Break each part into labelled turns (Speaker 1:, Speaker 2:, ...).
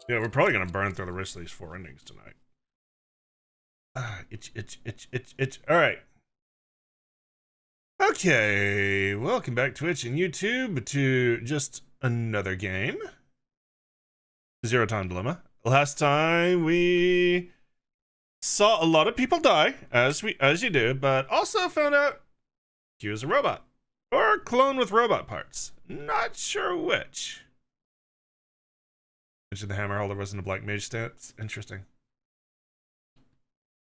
Speaker 1: Yeah, we're probably gonna burn through the rest of these 4 endings tonight. Itch. All right. Okay, welcome back Twitch and YouTube to just another game. Zero Time Dilemma. Last time we saw a lot of people die, as you do, but also found out he was a robot. Or a clone with robot parts. Not sure which. Which of the hammer holder wasn't a black mage stance? Interesting.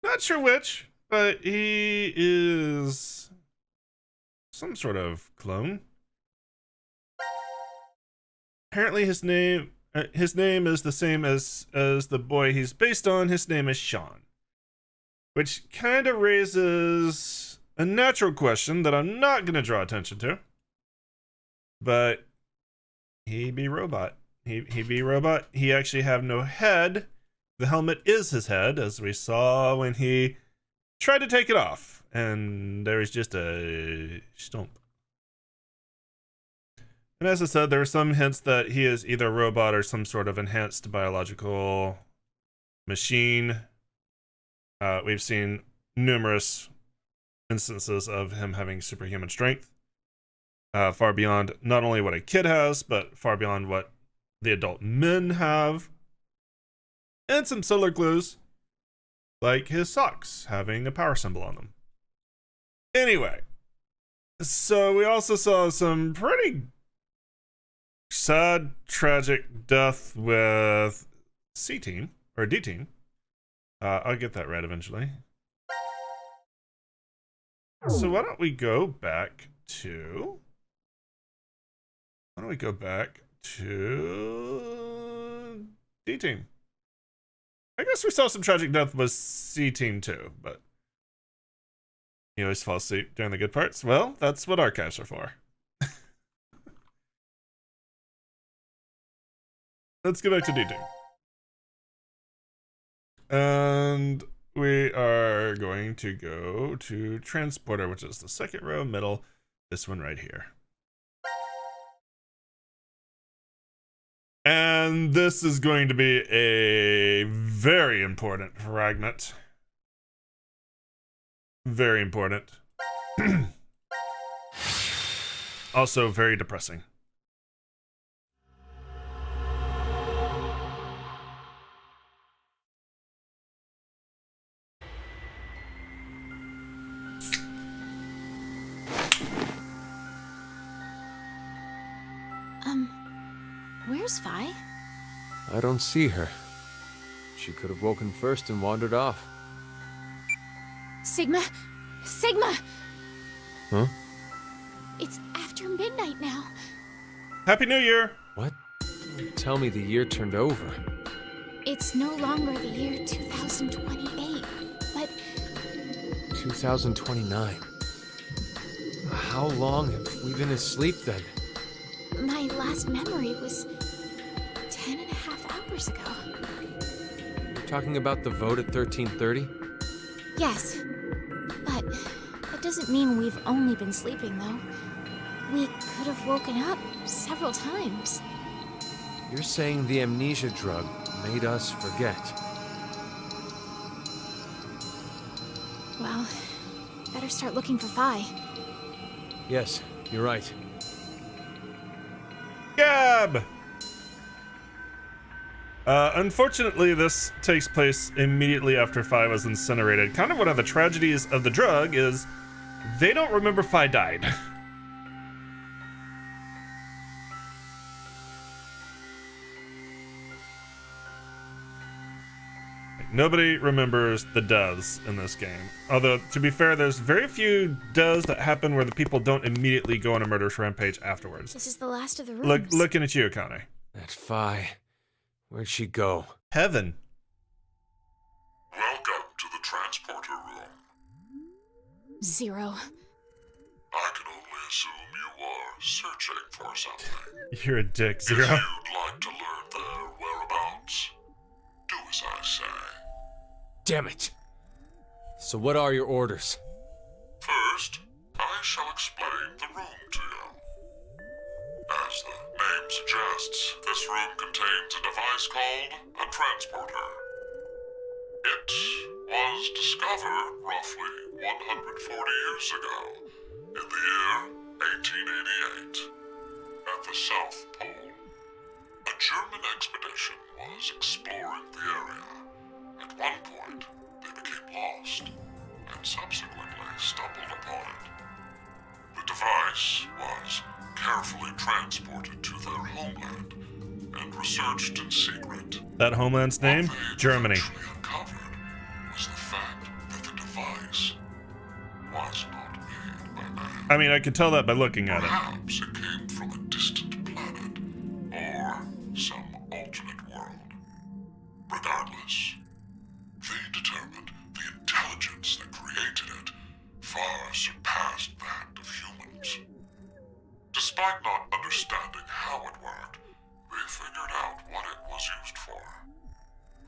Speaker 1: Not sure which, but he is some sort of clone. Apparently his name is the same as the boy he's based on. His name is Sean. Which kind of raises a natural question that I'm not going to draw attention to. But he be robot. He be robot. He actually have no head. The helmet is his head, as we saw when he tried to take it off. And there was just a stump. And as I said, there are some hints that he is either a robot or some sort of enhanced biological machine. We've seen numerous instances of him having superhuman strength. Far beyond not only what a kid has, but far beyond what the adult men have. And some subtler clues, like his socks having a power symbol on them. Anyway, so we also saw some pretty sad, tragic death with C-Team, or D-Team. I'll get that right eventually. So why don't we go back to... D-Team. I guess we saw some tragic death with C-Team too, but... You always fall asleep during the good parts? Well, that's what archives are for. Let's get back to D-Team. And we are going to go to Transporter, which is the second row, middle, this one right here. And this is going to be a very important fragment. Very important. Also very depressing.
Speaker 2: Where's Vi?
Speaker 3: I don't see her. She could have woken first and wandered off.
Speaker 2: Sigma! Sigma!
Speaker 3: Huh?
Speaker 2: It's after midnight now.
Speaker 1: Happy New Year!
Speaker 3: What? Tell me the year turned over.
Speaker 2: It's no longer the year 2028, but...
Speaker 3: 2029. How long have we been asleep then?
Speaker 2: my last memory was 10.5 hours ago.
Speaker 3: You're talking about the vote at 13:30?
Speaker 2: Yes, but that doesn't mean we've only been sleeping, though. We could have woken up several times.
Speaker 3: You're saying the amnesia drug made us forget?
Speaker 2: Well, better start looking for Vi.
Speaker 3: Yes, you're right.
Speaker 1: Gab! Unfortunately, this takes place immediately after Fi was incinerated. Kind of one of the tragedies of the drug is they don't remember Fi died. Nobody remembers the deaths in this game. Although, to be fair, there's very few deaths that happen where the people don't immediately go on a murderous rampage afterwards.
Speaker 2: This is the last of the rooms.
Speaker 1: Looking at you, Akane.
Speaker 3: That Fi. Where'd she go?
Speaker 1: Heaven.
Speaker 4: Welcome to the transporter room.
Speaker 2: Zero.
Speaker 4: I can only assume you are searching for something.
Speaker 1: You're a dick,
Speaker 4: If
Speaker 1: Zero.
Speaker 4: you'd like to learn their whereabouts, do as I say.
Speaker 3: Damn it! So what are your orders?
Speaker 4: First, I shall explain the room to you. As the name suggests, This room contains a device called a transporter. It was discovered roughly 140 years ago, in the year 1888, at the South Pole. A German expedition was exploring the area. At one point, they became lost, and subsequently stumbled upon it. The device was carefully transported to their homeland and researched in secret.
Speaker 1: That homeland's name?
Speaker 4: What they
Speaker 1: Germany.
Speaker 4: eventually uncovered was the fact that the device was not made by man.
Speaker 1: I mean, I could tell that by looking at it.
Speaker 4: Perhaps it came from a distant planet or some alternate world. Regardless, they determined the intelligence that created it far surpassed that of humans. Despite not understanding how it worked, they figured out what it was used for.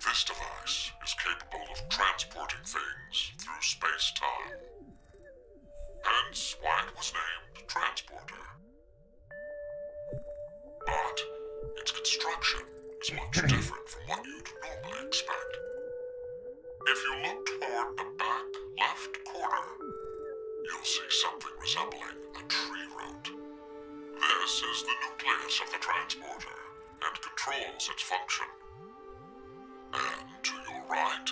Speaker 4: This device is capable of transporting things through space-time. Hence why it was named Transporter. But its construction is much different from what you'd normally expect. If you look toward the back left corner, you'll see something resembling a tree root. This is the nucleus of the transporter and controls its function. And to your right,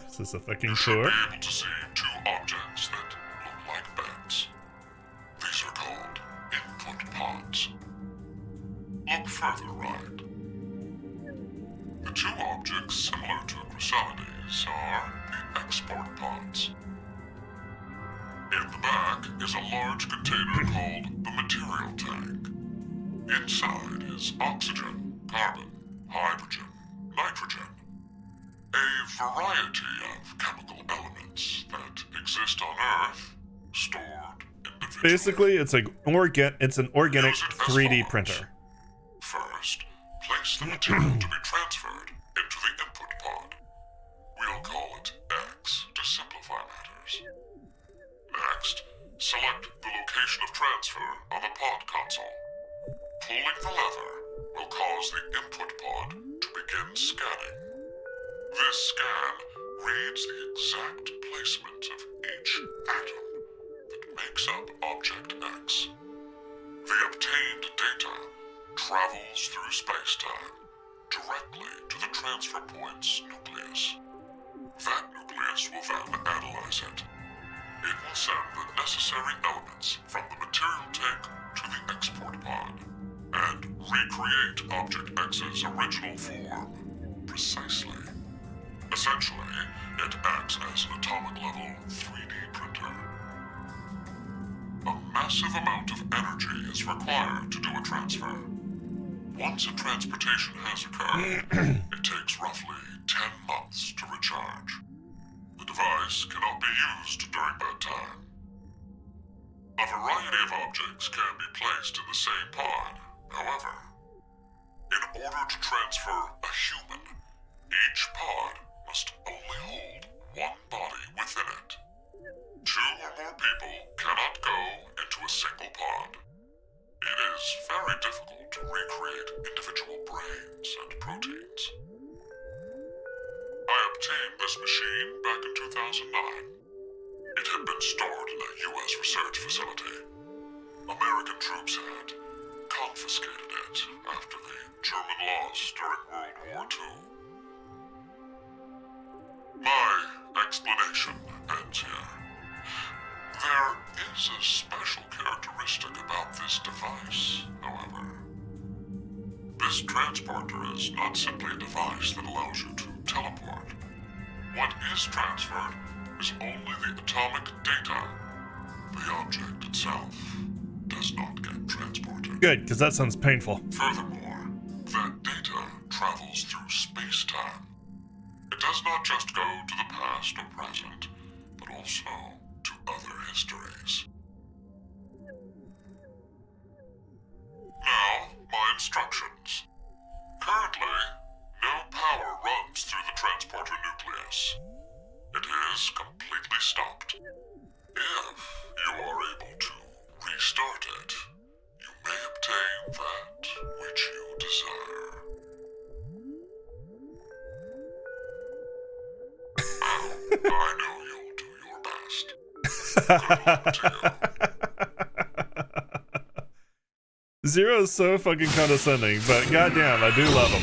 Speaker 1: Is this a fucking
Speaker 4: you should
Speaker 1: tour?
Speaker 4: be able to see two objects that look like beds. These are called input pods. Look further right. The two objects similar to chrysalides are the export pods. In the back is a large container called the material tank. Inside is oxygen, carbon, hydrogen, nitrogen. A variety of chemical elements that exist on Earth, stored individually.
Speaker 1: Basically, it's an organic
Speaker 4: Use it as
Speaker 1: 3D
Speaker 4: follows.
Speaker 1: printer.
Speaker 4: First, place the material to be transferred into the input pod. We'll call it X to simplify matters. Next, select the location of transfer on the pod console. Pulling the lever will cause the input pod to begin scanning. This scan reads the exact placement of each atom that makes up Object X. The obtained data travels through space-time directly to the transfer point's nucleus. That nucleus will then analyze it. It will send the necessary elements from the material tank to the export pod and recreate Object X's original form precisely. Essentially, it acts as an atomic-level 3D printer. A massive amount of energy is required to do a transfer. Once a transportation has occurred, it takes roughly 10 months to recharge. The device cannot be used during that time. A variety of objects can be placed in the same pod, however. In order to transfer a human, each pod must only hold one body within it. Two or more people cannot go into a single pod. It is very difficult to recreate individual brains and proteins. I obtained this machine back in 2009. It had been stored in a U.S. research facility. American troops had confiscated it after the German loss during World War II. My explanation ends here. There is a special characteristic about this device, however. This transporter is not simply a device that allows you to teleport. What is transferred is only the atomic data. The object itself does not get transported.
Speaker 1: Good, because that sounds painful.
Speaker 4: Furthermore, that data travels through space-time. It does not just go to the past or present, but also to other histories. Now, my instructions. Currently, no power runs through the transporter nucleus. It is completely stopped. If you are able to restart it, you may obtain that which you desire. I know you'll do your best. Good luck to you.
Speaker 1: Zero is so fucking condescending, but goddamn, I do love him.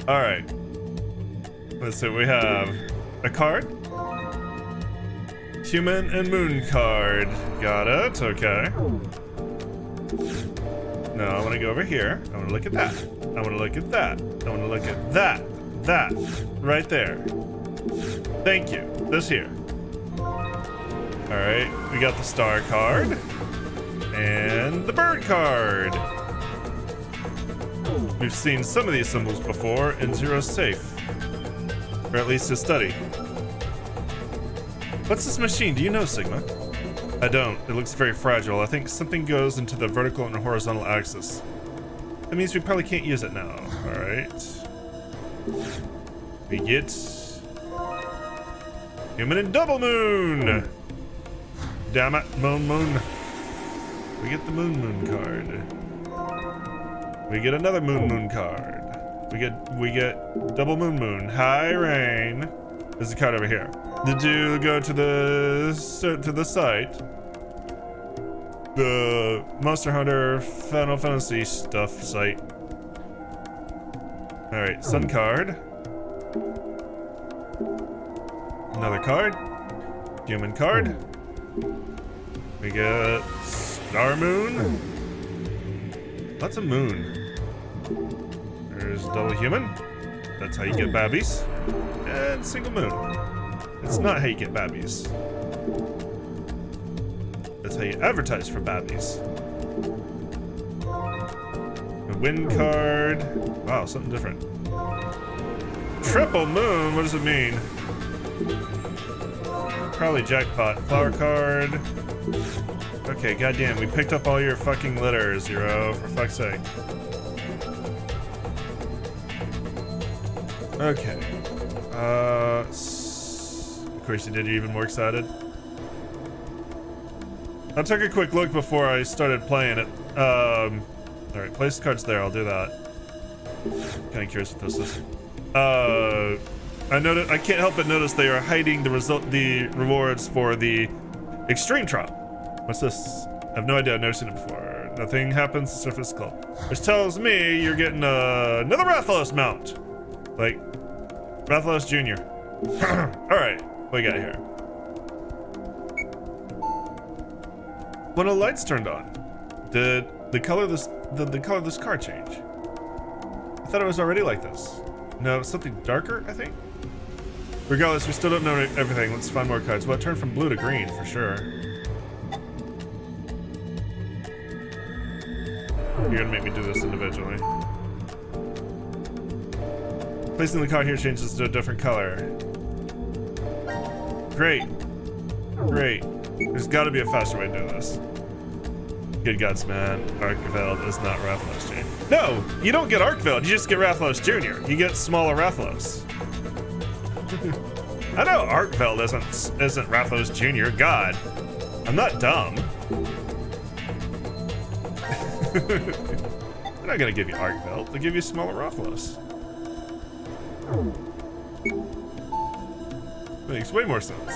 Speaker 1: All right. Let's see. We have a card, human and moon card. Got it. Okay. No, I want to go over here. I want to look at that. I want to look at that. I want to look at that. That right there. Thank you. This here. All right. We got the star card. And the bird card. We've seen some of these symbols before in Zero's safe. Or at least his study. What's this machine? Do you know, Sigma? I don't. It looks very fragile. I think something goes into the vertical and horizontal axis. That means we probably can't use it now. Alright. We get... Human and Double Moon! Damn it, Moon. We get the Moon card. We get another Moon card. We get Double Moon. Hi, Rain. There's a card over here. Did you go to the site? The Monster Hunter Final Fantasy stuff site. All right, Sun card. Another card. Human card. We get Star Moon. Lots of moon. There's double human. That's how you get babbies. And single moon. It's not how you get babbies. That's how you advertise for babbies. A wind card. Wow, something different. Triple moon, what does it mean? Probably jackpot. Flower card. Okay, goddamn, we picked up all your fucking litter, Zero, for fuck's sake. Okay. Of course you did, you're even more excited. I took a quick look before I started playing it. Alright, place the cards there, I'll do that. Kinda curious what this is. I can't help but notice they are hiding the rewards for the extreme trial. What's this? I have no idea, I've never seen it before. Nothing happens, the surface call. Which tells me you're getting another Rathalos mount. Like, Rathalos Jr. Alright, what we got here? When the lights turned on, did the color of this car change? I thought it was already like this. No, it's something darker, I think? Regardless, we still don't know everything. Let's find more cards. Well, it turned from blue to green, for sure. You're gonna make me do this individually. Placing the card here changes to a different color. Great. Great. There's gotta be a faster way to do this. Good guts, man. Arkveld is not Rathalos Jr. No! You don't get Arkveld, you just get Rathalos Jr. You get smaller Rathalos. I know Arkveld isn't Rathalos Jr. God. I'm not dumb. They're not gonna give you Arkveld, they'll give you smaller Rathalos. Makes way more sense.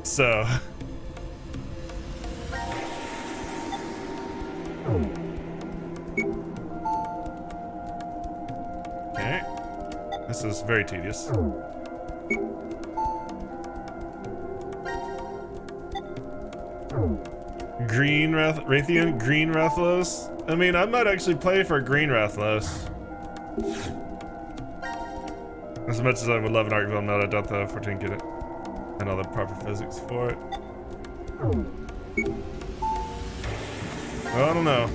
Speaker 1: So okay, this is very tedious. Green Raytheon, green Rathalos. I mean, I might actually play for green Rathalos. As much as I would love an Arkveld mode, I doubt the 14 get it. And all the proper physics for it. Well, I don't know.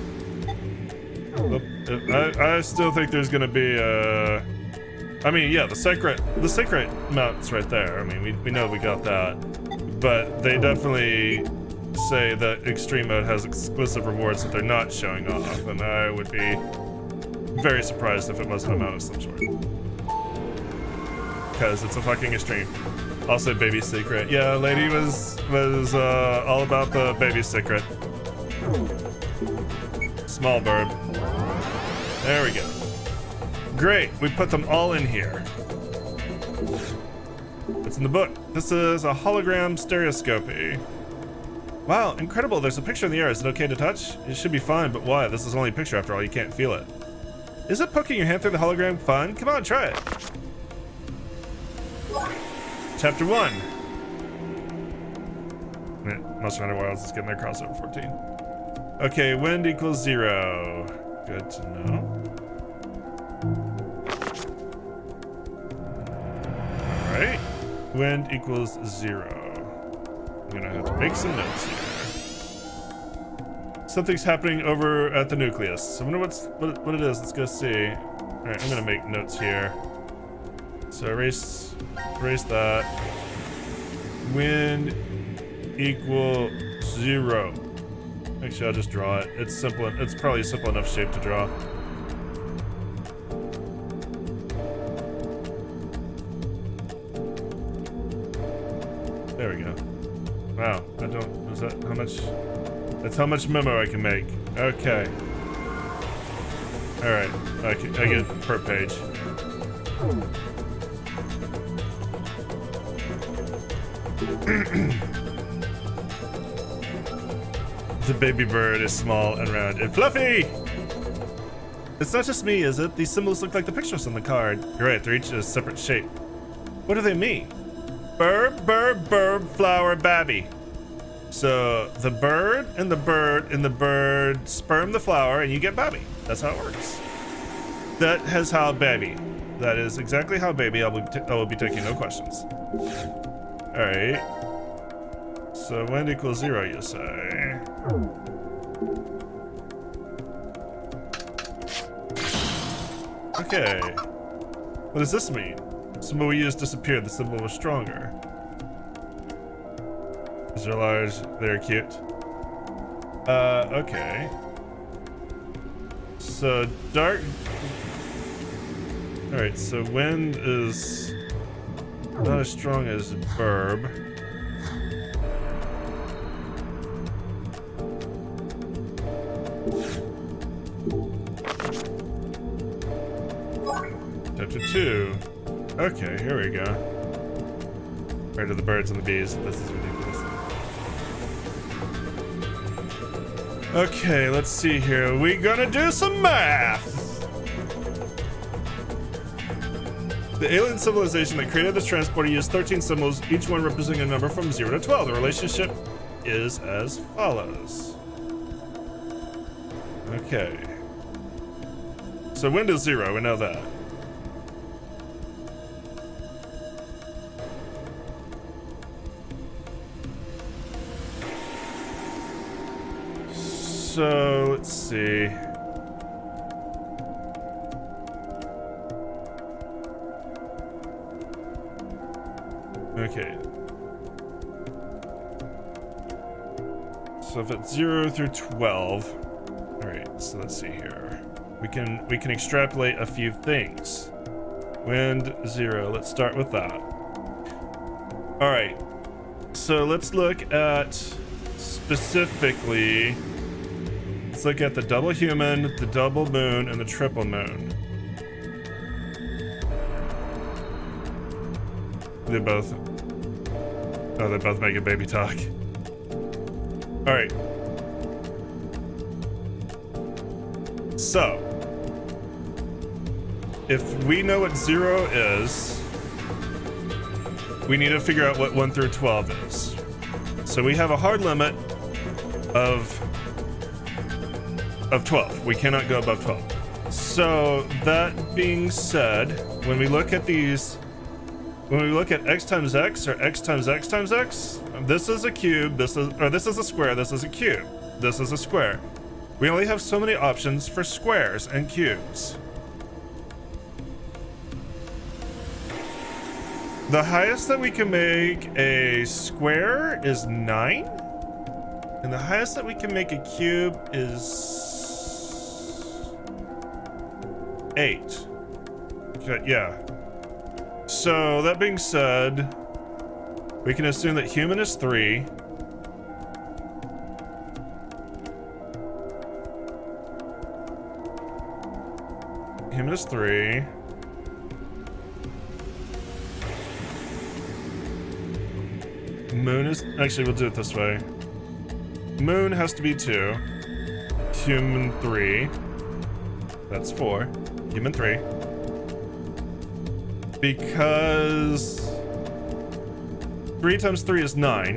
Speaker 1: I still think there's gonna be a... I mean, yeah, the sacred mount's right there. I mean, we know we got that. But they definitely say that extreme mode has exclusive rewards that they're not showing off, and I would be very surprised if it wasn't a mount of some sort. Because it's a fucking extreme. Also, baby secret. Yeah, lady was all about the baby secret. Small bird. There we go. Great, we put them all in here. It's in the book. This is a hologram stereoscopy. Wow, incredible. There's a picture in the air. Is it okay to touch? It should be fine, but why? This is only a picture after all. You can't feel it. Is it poking your hand through the hologram fun? Come on, try it. Chapter 1. Monster Hunter Wilds is getting their crossover 14. Okay, wind equals 0. Good to know. Alright. Wind equals 0. I'm gonna have to make some notes here. Something's happening over at the nucleus. I wonder what it is. Let's go see. Alright, I'm gonna make notes here. So erase that. Wind equal 0. Actually, I'll just draw it. It's simple. It's probably a simple enough shape to draw. There we go. Wow, is that how much? That's how much memo I can make. Okay. All right, I get per page. The baby bird is small and round and fluffy. It's not just me, is it? These symbols look like the pictures on the card. You're right, they're each a separate shape. What do they mean? Burb, burb, burb, flower, babby. So the bird and the bird and the bird sperm the flower and you get babby. That's how it works. That is how baby. That is exactly how baby. I will be taking no questions. All right. So wind equals 0, you say? Okay. What does this mean? The symbol we used disappeared. The symbol was stronger. These are large. They're cute. Okay. So dark. All right. So wind is not as strong as burb. Chapter 2. Okay, here we go. Right to the birds and the bees. This is ridiculous. Okay, let's see here. We gonna do some math. The alien civilization that created this transporter used 13 symbols, each one representing a number from 0 to 12. The relationship is as follows. Okay. So wind is 0, we know that. So let's see. Okay. So if it's 0 through 12. All right, so let's see here. We can extrapolate a few things. Wind 0. Let's start with that. All right. So let's look at specifically. Let's look at the double human, the double moon, and the triple moon. They both make a baby talk. All right. So, if we know what 0 is, we need to figure out what 1 through 12 is. So we have a hard limit of 12. We cannot go above 12. So that being said, when we look at these, when we look at x times x or x times x times x, this is a cube, this is a square, this is a cube, this is a square. We only have so many options for squares and cubes. The highest that we can make a square is 9. And the highest that we can make a cube is 8. Okay, yeah. So that being said, we can assume that human is 3. Human is 3. Moon is... Actually, we'll do it this way. Moon has to be 2. Human 3. That's 4. Human 3. Because 3 times 3 is 9,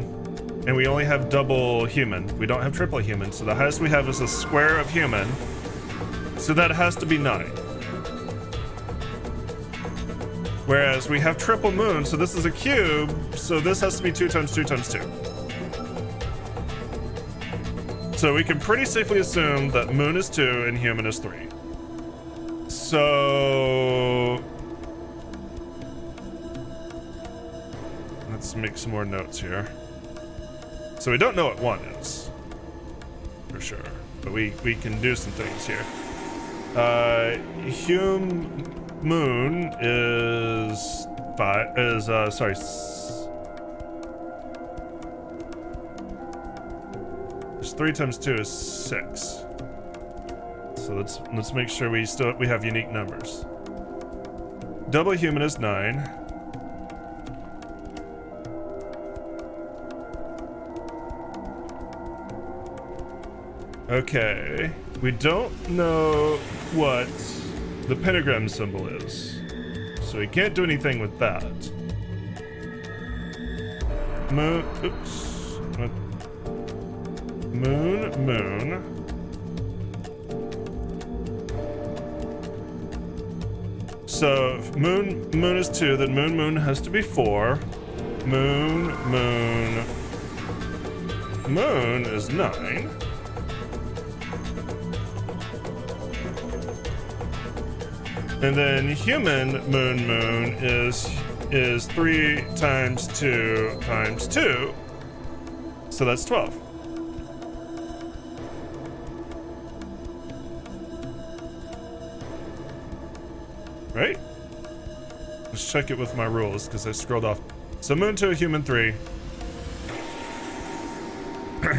Speaker 1: and we only have double human. We don't have triple human, so the highest we have is a square of human. So that has to be 9. Whereas we have triple moon, so this is a cube, so this has to be 2 times 2 times 2. So we can pretty safely assume that moon is 2 and human is 3. So let's make some more notes here. So we don't know what 1 is, for sure, but we can do some things here. Moon is 5. Sorry. There's 3 times 2 is 6. So let's make sure we have unique numbers. Double human is 9. Okay, we don't know what the pentagram symbol is, so we can't do anything with that. Moon, oops. Moon. So if moon is 2, then moon has to be 4. Moon is 9. And then human moon is 3 times 2 times 2. So that's 12. Right? Let's check it with my rules because I scrolled off. So moon 2, human 3. I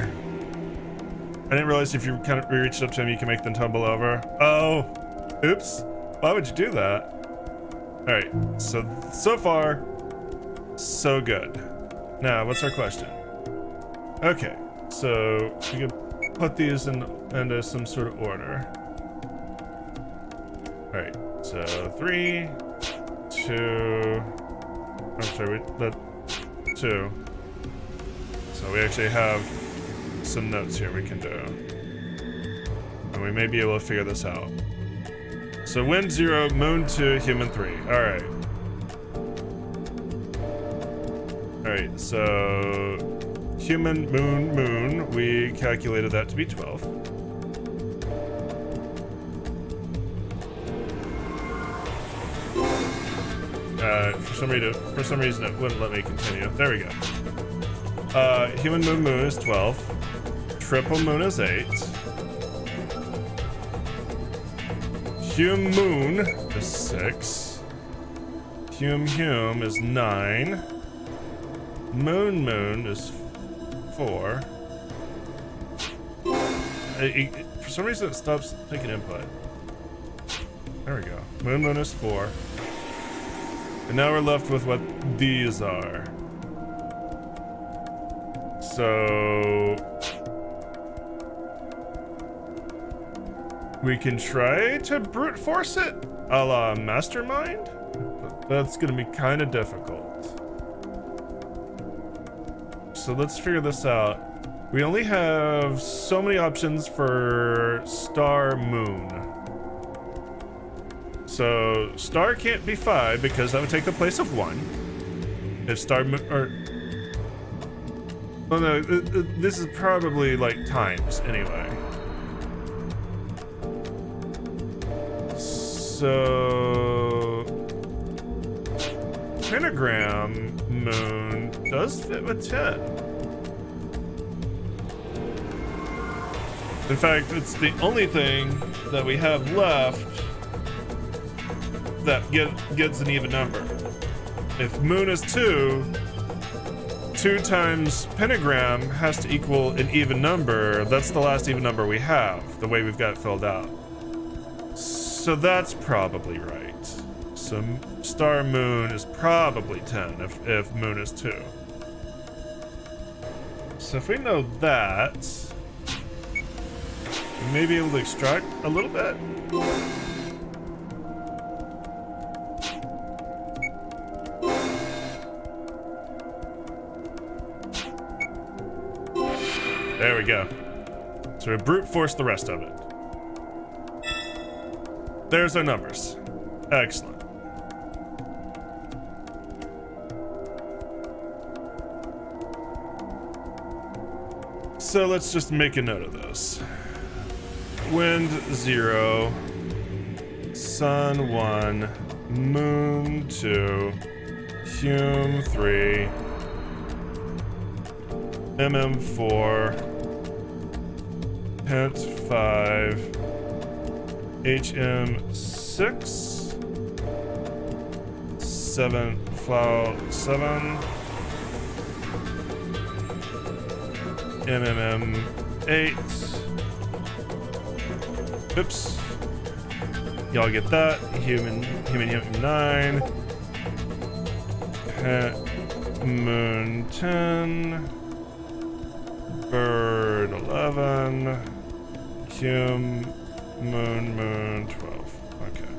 Speaker 1: didn't realize if you kind of reached up to him, you can make them tumble over. Oh, oops. Why would you do that? All right, so far, so good. Now, what's our question? Okay, so we can put these into some sort of order. All right, so 3, 2. I'm sorry, 2. So we actually have some notes here we can do, and we may be able to figure this out. So wind 0, moon 2, human 3. Alright. Alright, so human, moon, we calculated that to be 12. For some reason it wouldn't let me continue. There we go. Human moon is 12. Triple moon is 8. Moon is 6. Hum is 9. Moon is 4. For some reason it stops taking input. There we go. Moon is 4. And now we're left with what these are. So we can try to brute force it a la Mastermind, but that's gonna be kind of difficult. So let's figure this out. We only have so many options for star moon. So star can't be 5 because that would take the place of 1. If star moon, or oh no, this is probably like times anyway. So pentagram moon does fit with 10. In fact, it's the only thing that we have left that gets an even number. If moon is 2, 2 times pentagram has to equal an even number. That's the last even number we have, the way we've got it filled out. So that's probably right. So star moon is probably 10 if moon is 2. So if we know that, we may be able to extract a little bit. There we go. So we brute force the rest of it. There's our numbers. Excellent. So let's just make a note of this. Wind 0, sun 1, moon 2, Hume 3, MM4, Hint 5, HM6, 7, Flow 7, MMM 8. Oops. Y'all get that. Human 9. Moon 10. Bird 11. Hume moon 12. Okay.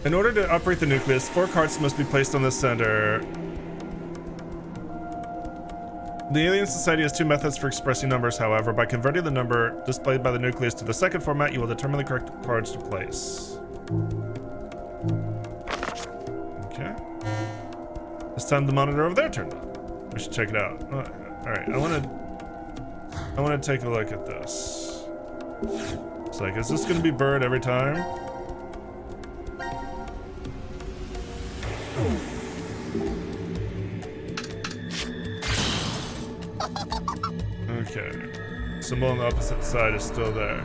Speaker 1: In order to operate the nucleus, 4 cards must be placed on the center. The Alien Society has 2 methods for expressing numbers, however. By converting the number displayed by the nucleus to the second format, you will determine the correct cards to place. Okay. This time the monitor over there turned on. We should check it out. Alright, I wanna take a look at this. It's like, is this gonna be bird every time? Okay. Symbol on the opposite side is still there.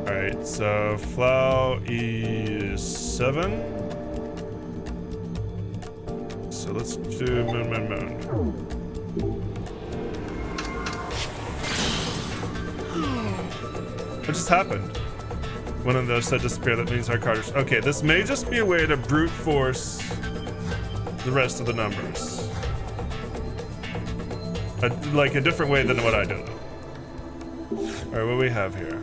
Speaker 1: Alright, so Flow is 7. So let's do moon. What just happened? One of those said disappear, that means our card is... Okay, this may just be a way to brute force the rest of the numbers. Like a different way than what I did. Alright, what do we have here?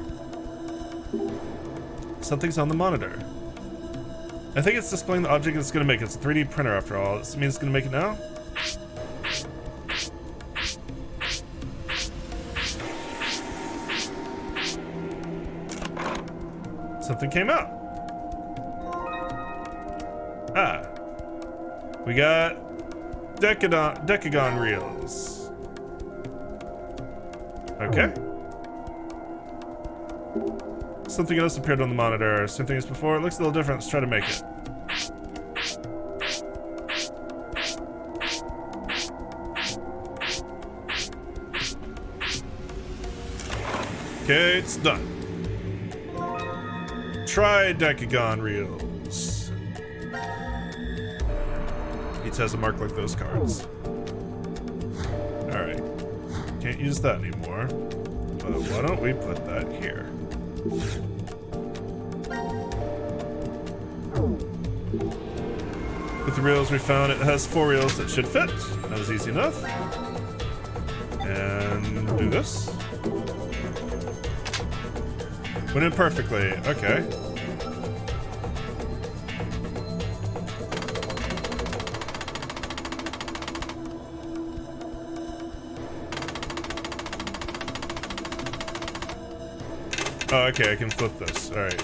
Speaker 1: Something's on the monitor. I think it's displaying the object it's gonna make. It's a 3D printer after all. This means it's gonna make it now? Something came out. Ah. We got Decagon reels. Okay. Something else appeared on the monitor. Same thing as before. It looks a little different. Let's try to make it. Okay, it's done. Try Decagon reels. Each has a mark like those cards. Alright. Can't use that anymore. But why don't we put that here? With the reels we found, it has 4 reels that should fit. That was easy enough. And do this. Went in perfectly. Okay. Oh, okay, I can flip this. Alright.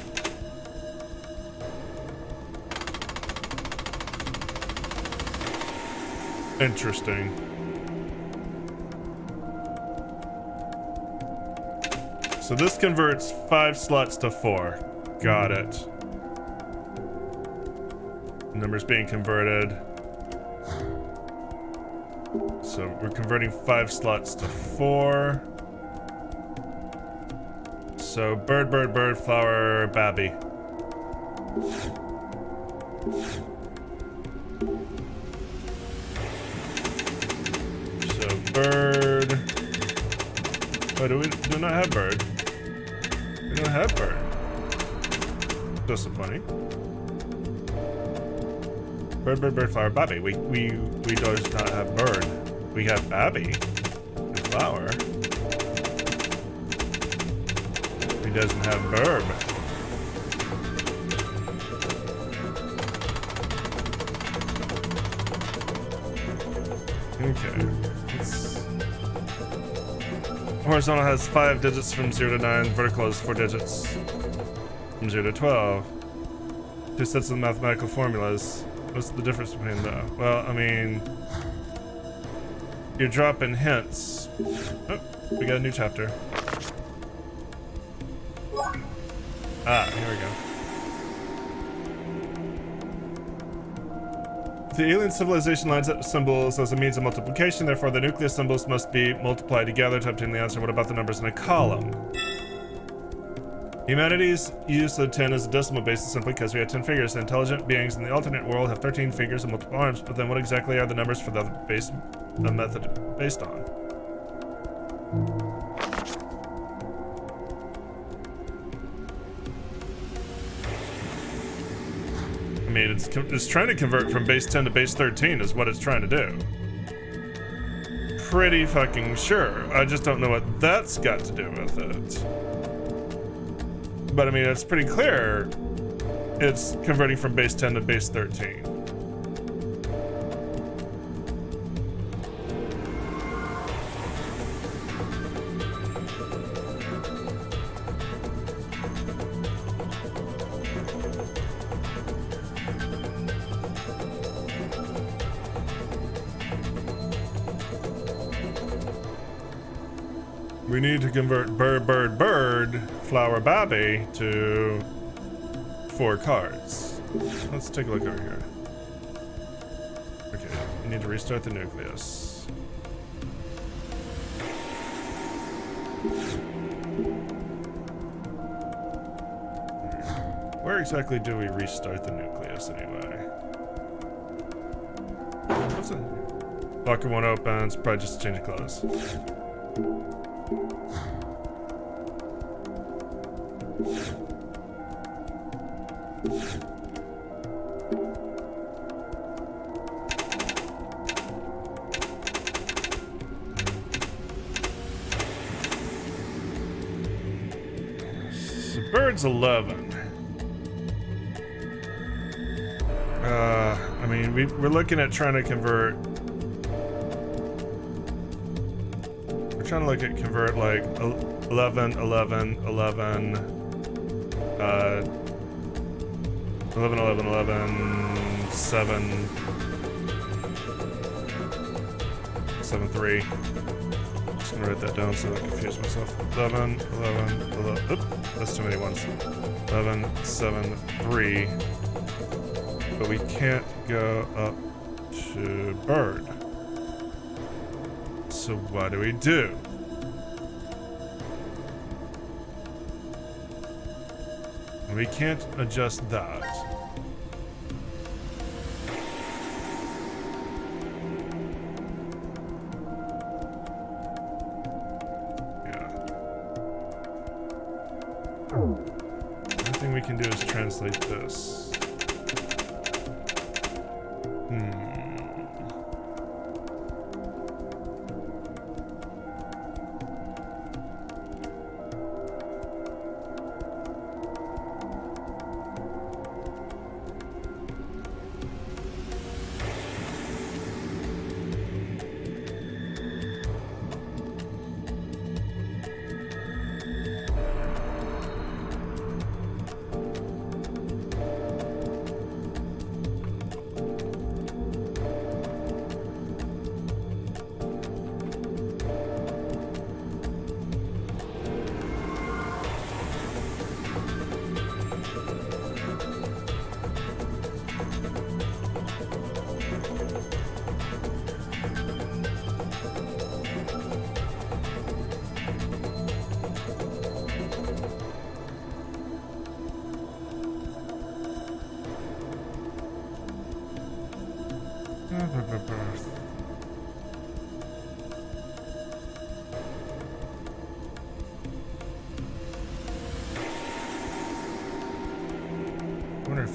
Speaker 1: Interesting. So this converts 5 slots to 4. Got it. Numbers being converted. So we're converting 5 slots to 4. So bird, flower, babby. So bird, Oh, do not have bird? We don't have bird. Disappointing. Bird, flower, Babby. We do not have bird. We have Babby and flower. He doesn't have bird. Okay. Horizontal has 5 digits from 0 to 9. Vertical has 4 digits from 0 to 12. 2 sets of mathematical formulas. What's the difference between them? Well, I mean, you're dropping hints. Oh, we got a new chapter. Ah, here we go. The alien civilization lines up symbols as a means of multiplication, therefore the nucleus symbols must be multiplied together to obtain the answer. What about the numbers in a column? Humanity's use of 10 as a decimal base is simply because we have 10 figures. The intelligent beings in the alternate world have 13 figures and multiple arms, but then what exactly are the numbers for the method based on? I mean, it's trying to convert from base 10 to base 13 is what it's trying to do. Pretty fucking sure. I just don't know what that's got to do with it. But I mean, it's pretty clear it's converting from base 10 to base 13. We need to convert bird, flower, Babby to 4 cards. Let's take a look over here. Okay, we need to restart the nucleus. Where exactly do we restart the nucleus anyway? What's it? Locker won't open, it's probably just a change of clothes. So bird's 11. I mean, we're looking at trying to convert. We're trying to look at convert like 11, 11, 11, 11, 11, 11, 7, 7, 3. Just gonna write that down so I don't confuse myself. 11, 11, 11. Oop, that's too many ones. 11, 7, 3. But we can't go up to bird. So what do we do? We can't adjust that. Yeah. Only thing we can do is translate this.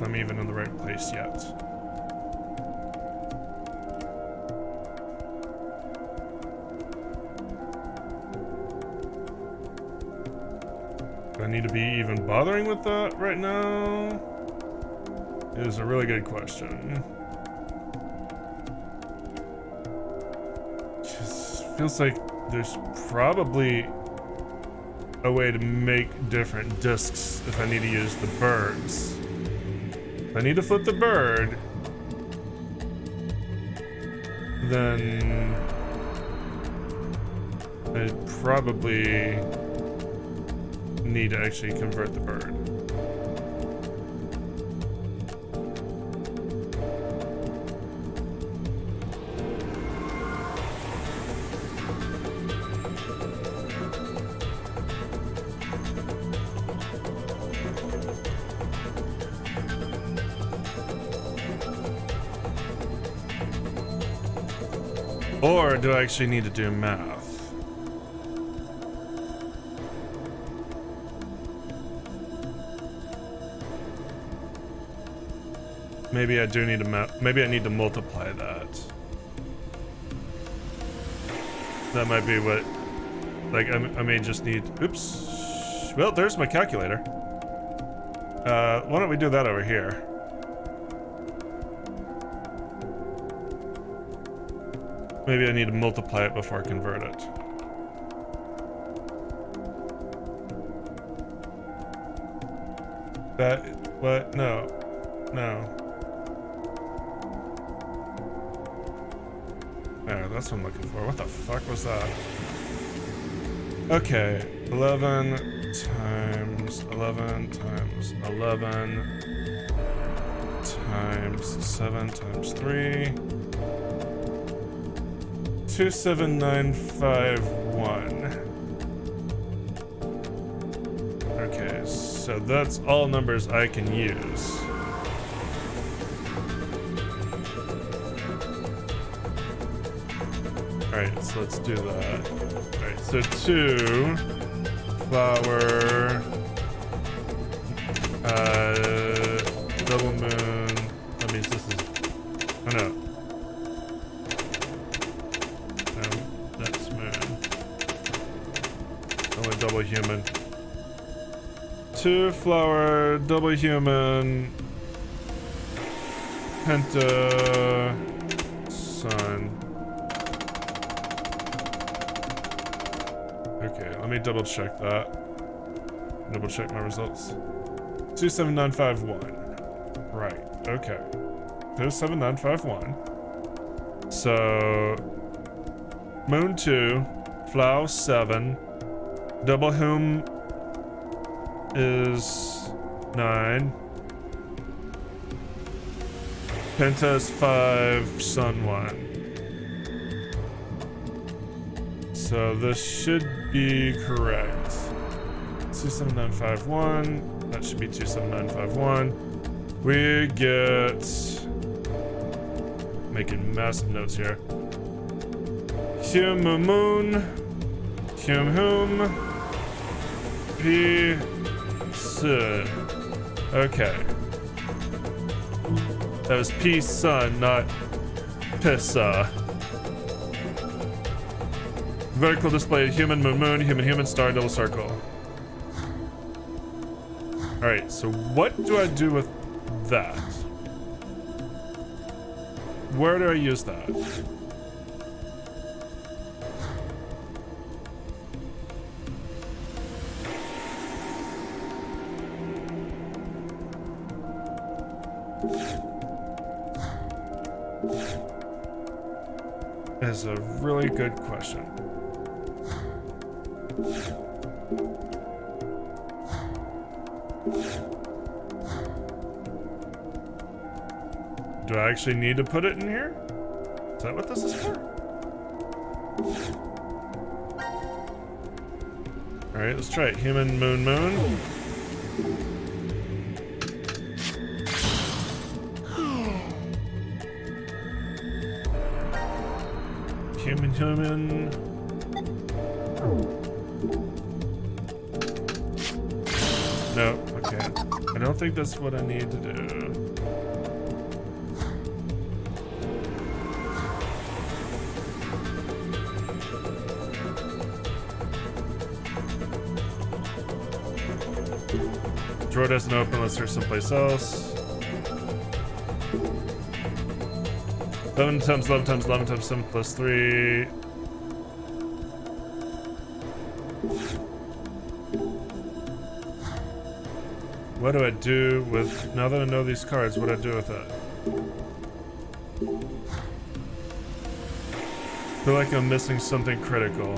Speaker 1: if I'm even in the right place yet. Do I need to be even bothering with that right now? Is a really good question. Just feels like there's probably a way to make different discs if I need to use the birds. If I need to flip the bird, then I'd probably need to actually convert the bird. Or do I actually need to do math? Maybe I do need to maybe I need to multiply that. That might be what, like, I may just need, oops. Well, there's my calculator. Why don't we do that over here? Maybe I need to multiply it before I convert it. That, what? No. No. There, that's what I'm looking for. What the fuck was that? Okay, 11 times 11 times 11 times 7 times 3. 27951. Okay, so that's all numbers I can use. Alright, so let's do that. Alright, so 2 flower double moon. That means this is, oh no. Double human. 2 flower, double human, penta, sun. Okay, let me double check that. Double check my results. 27951. Right, okay. 27951. So, moon 2, flower 7. Double whom is 9. Penta is 5, sun 1. So this should be correct. 27951. That should be 27951. We get, making massive notes here. Hum moon. Hum. Peace. Okay. That was peace sun, not pissa. Vertical display human moon, human star, double circle. Alright, so what do I do with that? Where do I use that? Is a really good question. Do I actually need to put it in here? Is that what this is for? Alright, let's try it. Human moon. Human. No, okay. I don't think that's what I need to do. Drawer doesn't open, let's search someplace else. 11 times 11 times 11 times 7 plus 3. What do I do with, now that I know these cards, what do I do with it? I feel like I'm missing something critical.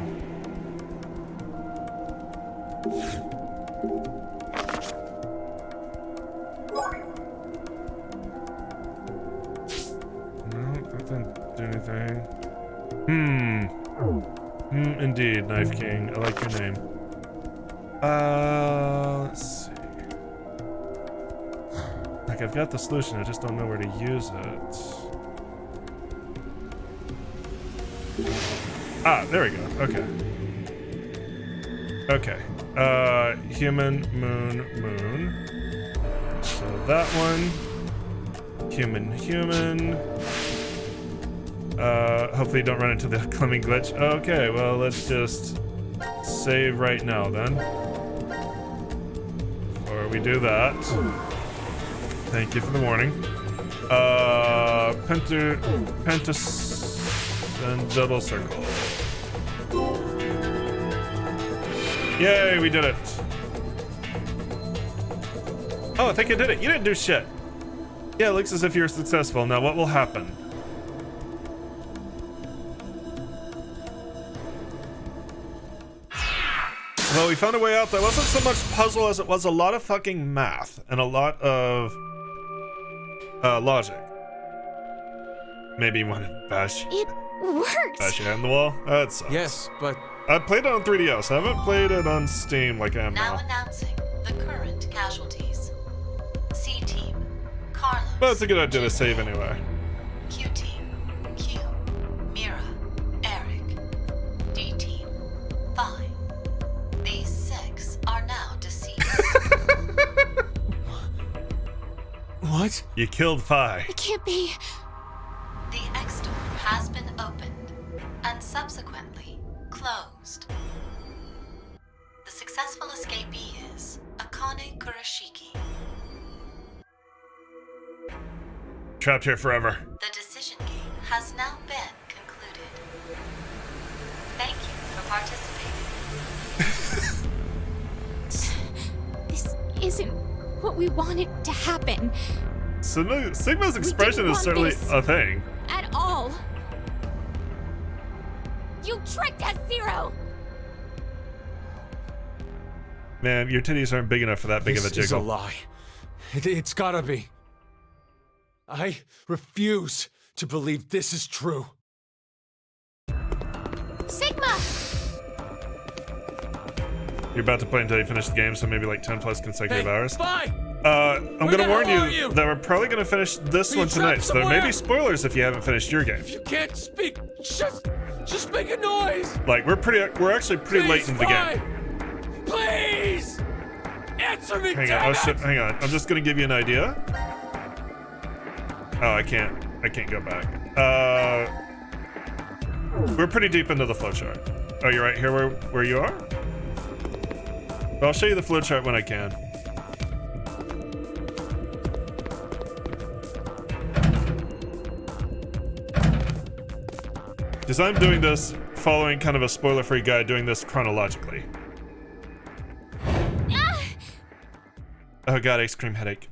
Speaker 1: Indeed, Knife King. I like your name. Let's see. Like, I've got the solution, I just don't know where to use it. Ah, there we go. Okay. Okay. Human, moon, moon. So that one. Human, human. Hopefully you don't run into the Clemming glitch. Okay, well, let's just save right now then. Before we do that. Thank you for the warning. Pentas and double circle. Yay, we did it. Oh, I think I did it. You didn't do shit. Yeah, it looks as if you're successful. Now what will happen? Well, we found a way out that wasn't so much puzzle as it was a lot of fucking math and a lot of logic. Maybe you want to bash
Speaker 2: It worked.
Speaker 1: your head on the wall? That sucks.
Speaker 3: Yes, but
Speaker 1: I played it on 3DS. I haven't played it on Steam like I am
Speaker 5: Now
Speaker 1: now.
Speaker 5: announcing the current casualties. C-Team, Carlos.
Speaker 1: But it's a good idea to save anyway.
Speaker 5: Q-Team, Q, Mira, Eric. D-Team, Vi. These 6 are now deceased.
Speaker 3: what?
Speaker 1: You killed Phi.
Speaker 2: It can't be.
Speaker 5: The X-Door has been opened and subsequently closed. The successful escapee is Akane Kurashiki.
Speaker 1: Trapped here forever.
Speaker 5: The decision game has now been concluded. Thank you for participating.
Speaker 2: This isn't what we wanted to happen
Speaker 1: Sigma's expression is
Speaker 2: want
Speaker 1: certainly
Speaker 2: this.
Speaker 1: a thing.
Speaker 2: at all. You tricked us, Zero!
Speaker 1: Man, your titties aren't big enough for that big of a
Speaker 3: This is a
Speaker 1: jiggle.
Speaker 3: lie. It's gotta be. I refuse to believe this is true.
Speaker 2: Sigma!
Speaker 1: You're about to play until you finish the game, so maybe like 10 plus consecutive hours.
Speaker 3: Bye!
Speaker 1: I'm
Speaker 3: Where
Speaker 1: gonna
Speaker 3: the
Speaker 1: warn
Speaker 3: hell are
Speaker 1: you
Speaker 3: you?
Speaker 1: that we're probably gonna finish this
Speaker 3: Are you
Speaker 1: one tonight,
Speaker 3: trapped
Speaker 1: so there may
Speaker 3: somewhere?
Speaker 1: be spoilers if you haven't finished your game.
Speaker 3: If you can't speak, just make a noise!
Speaker 1: Like we're actually pretty late in the game.
Speaker 3: Please! Answer me,
Speaker 1: Hang
Speaker 3: damn
Speaker 1: on,
Speaker 3: it!
Speaker 1: hang on. I'm just gonna give you an idea. Oh, I can't go back. We're pretty deep into the flowchart. Oh, you're right here where you are? Well, I'll show you the flowchart when I can. Because I'm doing this following kind of a spoiler-free guide, doing this chronologically.
Speaker 2: Ah!
Speaker 1: Oh god, ice cream headache.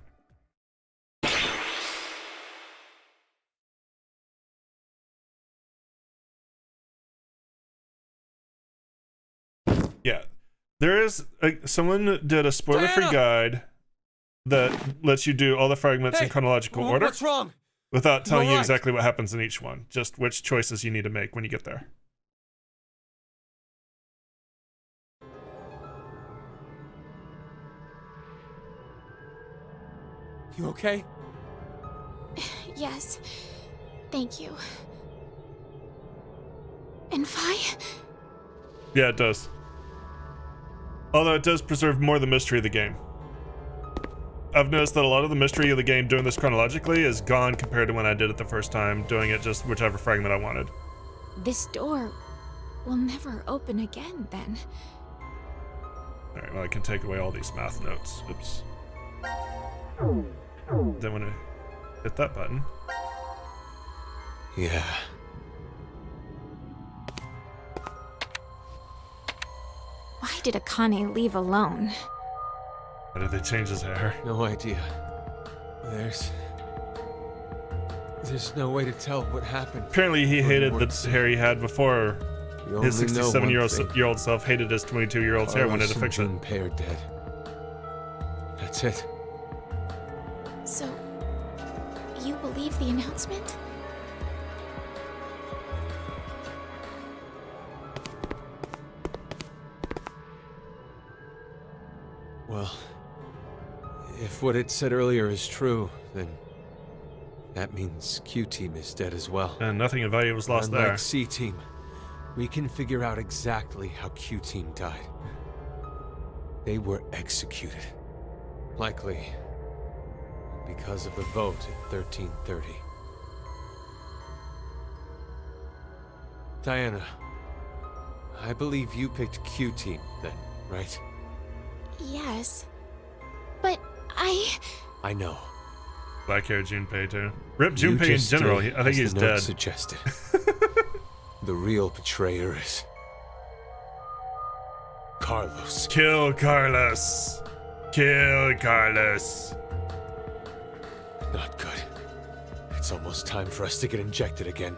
Speaker 1: Yeah, there is someone did a spoiler-free
Speaker 3: Diana!
Speaker 1: guide that lets you do all the fragments in
Speaker 3: Hey,
Speaker 1: chronological order
Speaker 3: What's wrong?
Speaker 1: without telling you
Speaker 3: right.
Speaker 1: exactly what happens in each one, just which choices you need to make when you get there.
Speaker 3: You okay?
Speaker 2: Yes. Thank you. And Fi?
Speaker 1: Yeah, it does. Although it does preserve more of the mystery of the game. I've noticed that a lot of the mystery of the game doing this chronologically is gone compared to when I did it the first time, doing it just whichever fragment I wanted.
Speaker 2: This door will never open again, then.
Speaker 1: Alright, well, I can take away all these math notes. Oops. Then when I hit that button.
Speaker 3: Yeah.
Speaker 2: Why did Akane leave alone?
Speaker 1: Why did they change his hair?
Speaker 3: No idea. There's no way to tell what happened.
Speaker 1: Apparently he
Speaker 3: Well,
Speaker 1: hated
Speaker 3: we
Speaker 1: the hair he had before.
Speaker 3: We
Speaker 1: His
Speaker 3: only know one
Speaker 1: 67-year-old
Speaker 3: thing.
Speaker 1: self hated his 22-year-old hair, wanted to
Speaker 3: Carlos
Speaker 1: fix
Speaker 3: and
Speaker 1: it.
Speaker 3: Junpei are dead. That's it.
Speaker 2: So, you believe the announcement?
Speaker 3: Well, if what it said earlier is true, then that means Q-Team is dead as well.
Speaker 1: And nothing of value was lost
Speaker 3: Unlike
Speaker 1: there.
Speaker 3: C-Team, we can figure out exactly how Q-Team died. They were executed. Likely because of the vote at 1330. Diana, I believe you picked Q-Team then, right?
Speaker 2: Yes. But
Speaker 3: I know.
Speaker 1: Black hair Junpei too. Rip
Speaker 3: You
Speaker 1: Junpei in
Speaker 3: just
Speaker 1: general.
Speaker 3: did
Speaker 1: I think
Speaker 3: as
Speaker 1: he's
Speaker 3: the note
Speaker 1: dead.
Speaker 3: suggested. The real betrayer is Carlos.
Speaker 1: Kill Carlos. Kill Carlos.
Speaker 3: Not good. It's almost time for us to get injected again.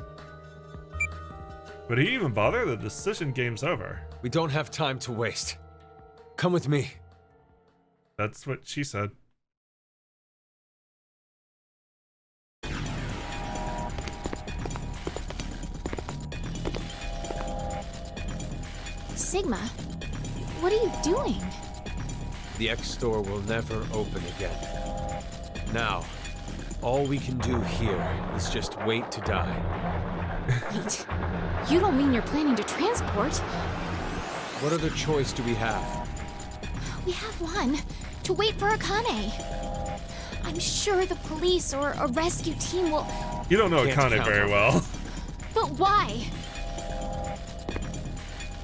Speaker 1: Would he even bother? The decision game's over.
Speaker 3: We don't have time to waste. Come with me.
Speaker 1: That's what she said.
Speaker 2: Sigma, what are you doing?
Speaker 3: The X-Store will never open again. Now, all we can do here is just wait to die.
Speaker 2: Wait, you don't mean you're planning to transport?
Speaker 3: What other choice do we have?
Speaker 2: We have one. To wait for Akane. I'm sure the police or a rescue team will...
Speaker 1: You don't know
Speaker 3: Can't
Speaker 1: Akane
Speaker 3: count
Speaker 1: very
Speaker 3: on
Speaker 1: well.
Speaker 2: But why?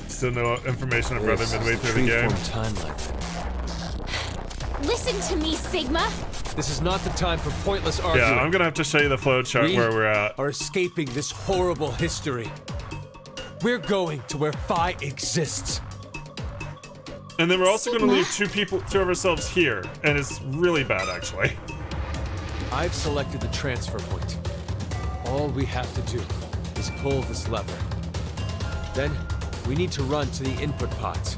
Speaker 1: Still no information of Brother
Speaker 3: This is
Speaker 1: midway through the game.
Speaker 3: freeform timeline.
Speaker 2: Listen to me, Sigma.
Speaker 3: This is not the time for pointless
Speaker 1: Yeah,
Speaker 3: arguing.
Speaker 1: I'm gonna have to show you the flowchart
Speaker 3: We
Speaker 1: where we're at.
Speaker 3: are escaping this horrible history. We're going to where Phi exists.
Speaker 1: And then we're also gonna
Speaker 2: Sigma?
Speaker 1: leave two of ourselves here. And it's really bad, actually.
Speaker 3: I've selected the transfer point. All we have to do is pull this lever. Then, we need to run to the input pods.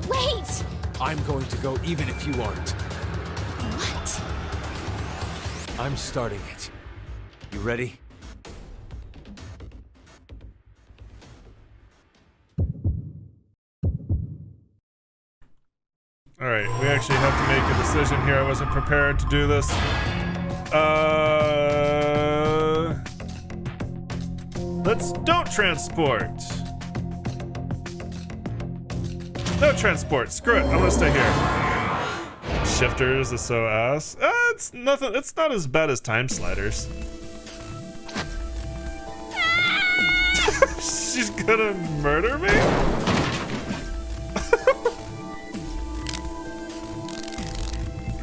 Speaker 2: Wait!
Speaker 3: I'm going to go even if you aren't.
Speaker 2: What?
Speaker 3: I'm starting it. You ready?
Speaker 1: Alright, we actually have to make a decision here. I wasn't prepared to do this. Let's don't transport. No transport. Screw it. I'm gonna stay here. Shifters is so ass. It's nothing. It's not as bad as time sliders. She's gonna murder me?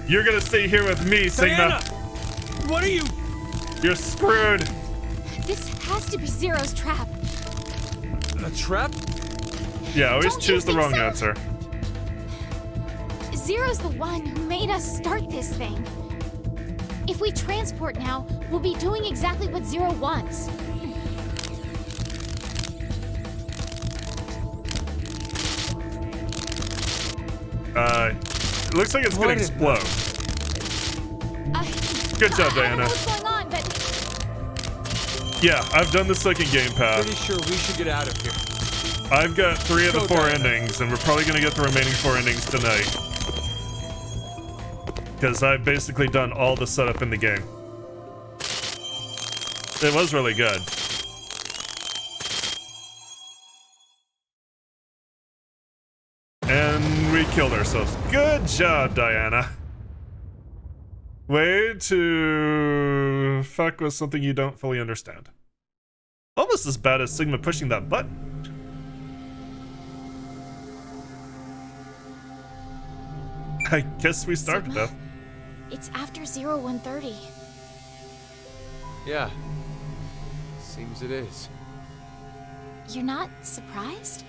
Speaker 1: You're gonna stay here with me, Sigma.
Speaker 3: Diana! What are you?
Speaker 1: You're screwed.
Speaker 2: This has to be Zero's trap.
Speaker 3: A trap?
Speaker 1: Yeah, always
Speaker 2: Don't you
Speaker 1: choose the
Speaker 2: think
Speaker 1: wrong
Speaker 2: so?
Speaker 1: answer.
Speaker 2: Zero's the one who made us start this thing. If we transport now, we'll be doing exactly what Zero wants.
Speaker 1: It looks like it's gonna
Speaker 3: What in the-
Speaker 1: explode. Good job,
Speaker 2: I don't know
Speaker 1: Diana.
Speaker 2: what's going on, but
Speaker 1: Yeah, I've done the second game path.
Speaker 3: Pretty sure we should get out of here.
Speaker 1: I've got 3 of the
Speaker 3: Go,
Speaker 1: 4
Speaker 3: Diana.
Speaker 1: endings, and we're probably gonna get the remaining 4 endings tonight. Because I've basically done all the setup in the game. It was really good. And we killed ourselves. Good job, Diana. Way to fuck with something you don't fully understand. Almost as bad as Sigma pushing that button. I guess we started
Speaker 2: Sigma?
Speaker 1: now.
Speaker 2: It's after 0130.
Speaker 3: Yeah. Seems it is.
Speaker 2: You're not surprised?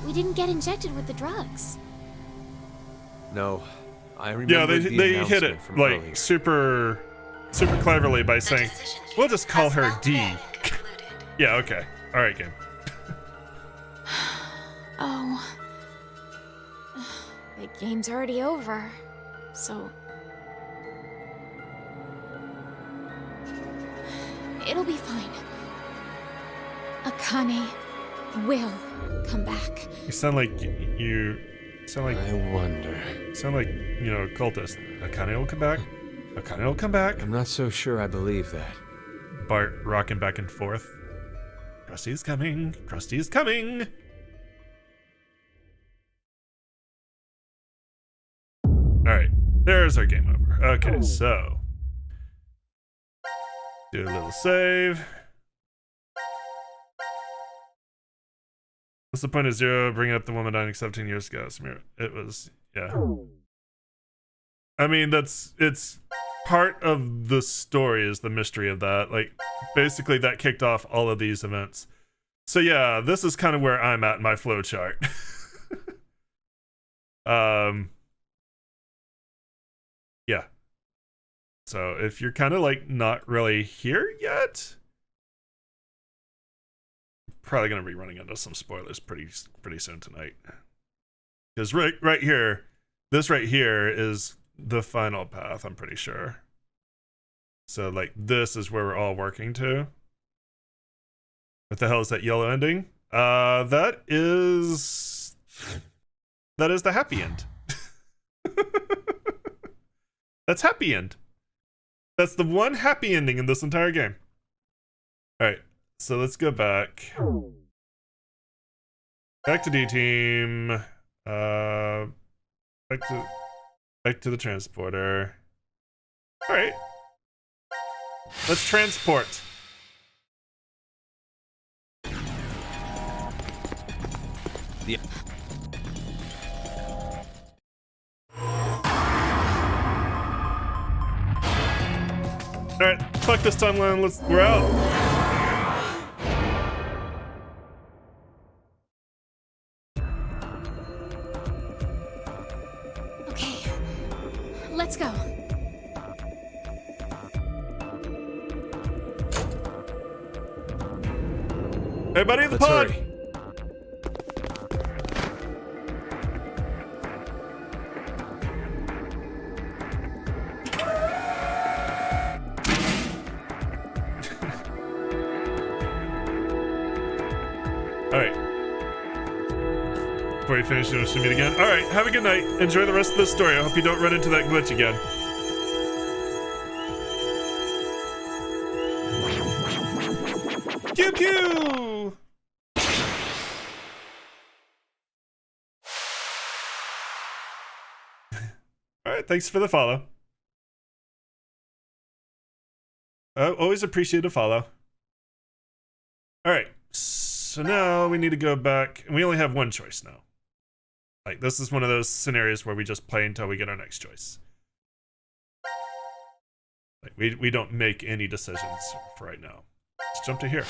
Speaker 2: We didn't get injected with the drugs.
Speaker 3: No. I remember
Speaker 1: Yeah, they hit it
Speaker 3: announcement from
Speaker 1: like
Speaker 3: earlier.
Speaker 1: super cleverly by saying, "We'll just call her D." Yeah, okay. All right, game.
Speaker 2: Oh. The game's already over. So... it'll be fine. Akane will come back.
Speaker 1: You sound like you sound like
Speaker 3: I wonder.
Speaker 1: you know, a cultist. Akane will come back. Akane will come back.
Speaker 3: I'm not so sure I believe that.
Speaker 1: Bart rocking back and forth. Krusty is coming. Krusty is coming. All right, there's our game over. Okay, so do a little save. What's the point of Zero bringing up the woman dying 17 years ago? It was, yeah. I mean, it's part of the story is the mystery of that. Like, basically that kicked off all of these events. So yeah, this is kind of where I'm at in my flowchart. Yeah. So if you're kind of like not really here yet, probably gonna be running into some spoilers pretty soon tonight. Because right here, this right here is the final path, I'm pretty sure. So like this is where we're all working to. What the hell is that yellow ending? That is the happy end. That's happy end. That's the one happy ending in this entire game. Alright, so let's go back. Back to D-Team. Back to the transporter. Alright. Let's transport.
Speaker 3: Yeah.
Speaker 1: Alright, fuck this timeline, we're out.
Speaker 2: Okay, let's go.
Speaker 1: Everybody in the
Speaker 3: Let's
Speaker 1: pod!
Speaker 3: hurry.
Speaker 1: Alright. Before you finish, you'll see me again. Alright, have a good night. Enjoy the rest of the story. I hope you don't run into that glitch again. Pew pew! Alright, thanks for the follow. Always appreciate a follow. Alright, so now we need to go back, and we only have one choice now. Like, this is one of those scenarios where we just play until we get our next choice. Like, we don't make any decisions for right now. Let's jump to here.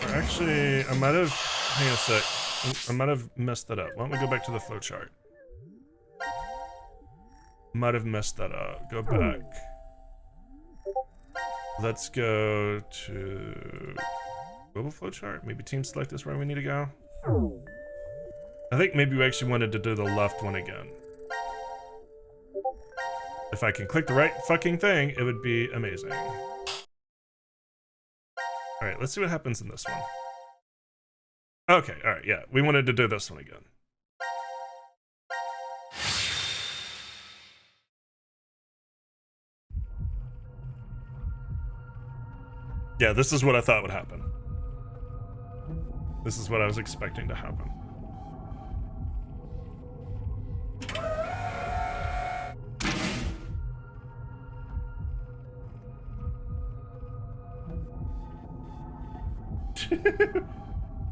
Speaker 1: Actually, I might have... Hang on a sec. I might have messed that up. Why don't we go back to the flowchart? Might have messed that up. Go back. Let's go to... global flowchart? Maybe team select is where we need to go? I think maybe we actually wanted to do the left one again. If I can click the right fucking thing, it would be amazing. All right, let's see what happens in this one. Okay, all right, yeah, we wanted to do this one again. Yeah, this is what I thought would happen. This is what I was expecting to happen.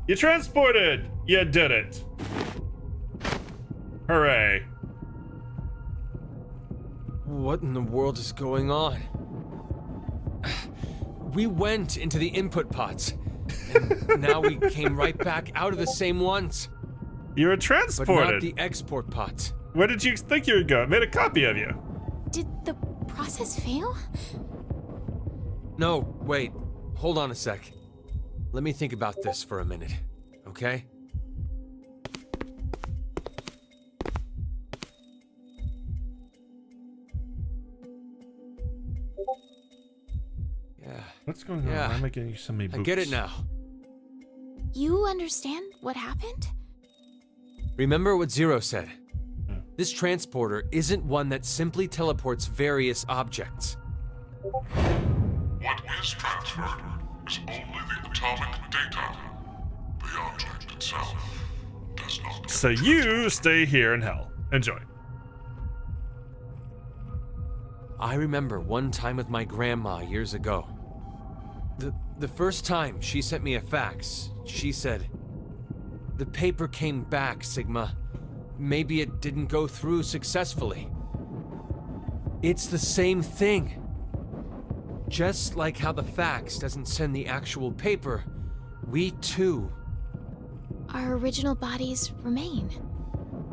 Speaker 1: You transported! You did it! Hooray.
Speaker 3: What in the world is going on? We went into the input pods, and now we came right back out of the same ones.
Speaker 1: You were
Speaker 3: But
Speaker 1: transported.
Speaker 3: not the export pods.
Speaker 1: Where did you think you would go? I made a copy of you.
Speaker 2: Did the process fail?
Speaker 3: No, wait. Hold on a sec. Let me think about this for a minute, okay? Yeah,
Speaker 1: What's going on?
Speaker 3: Yeah.
Speaker 1: Why am I getting so many
Speaker 3: I
Speaker 1: boots?
Speaker 3: get it now.
Speaker 2: You understand what happened?
Speaker 3: Remember what Zero said?
Speaker 1: Yeah.
Speaker 3: This transporter isn't one that simply teleports various objects.
Speaker 4: What is transferred is only the atomic data. The object itself does not get
Speaker 1: So you stay here in hell. Enjoy.
Speaker 3: I remember one time with my grandma years ago. The first time she sent me a fax, she said, "The paper came back, Sigma. Maybe it didn't go through successfully." It's the same thing. Just like how the fax doesn't send the actual paper, we too.
Speaker 2: Our original bodies remain.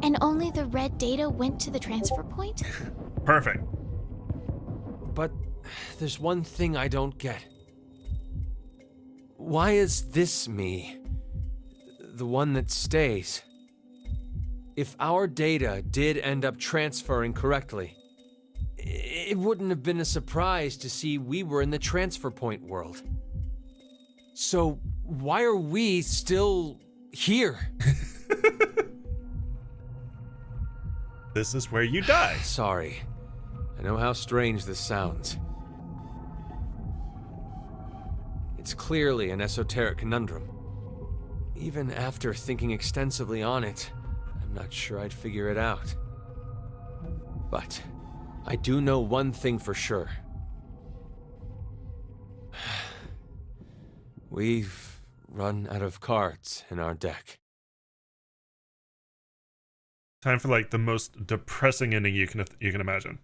Speaker 2: And only the red data went to the transfer point?
Speaker 1: Perfect.
Speaker 3: But there's one thing I don't get. Why is this me the one that stays? If our data did end up transferring correctly, it wouldn't have been a surprise to see we were in the transfer point world. So why are we still here?
Speaker 1: This is where you die.
Speaker 3: Sorry. I know how strange this sounds. It's clearly an esoteric conundrum. Even after thinking extensively on it, I'm not sure I'd figure it out. But I do know one thing for sure. We've run out of cards in our deck.
Speaker 1: Time for like the most depressing ending you can imagine.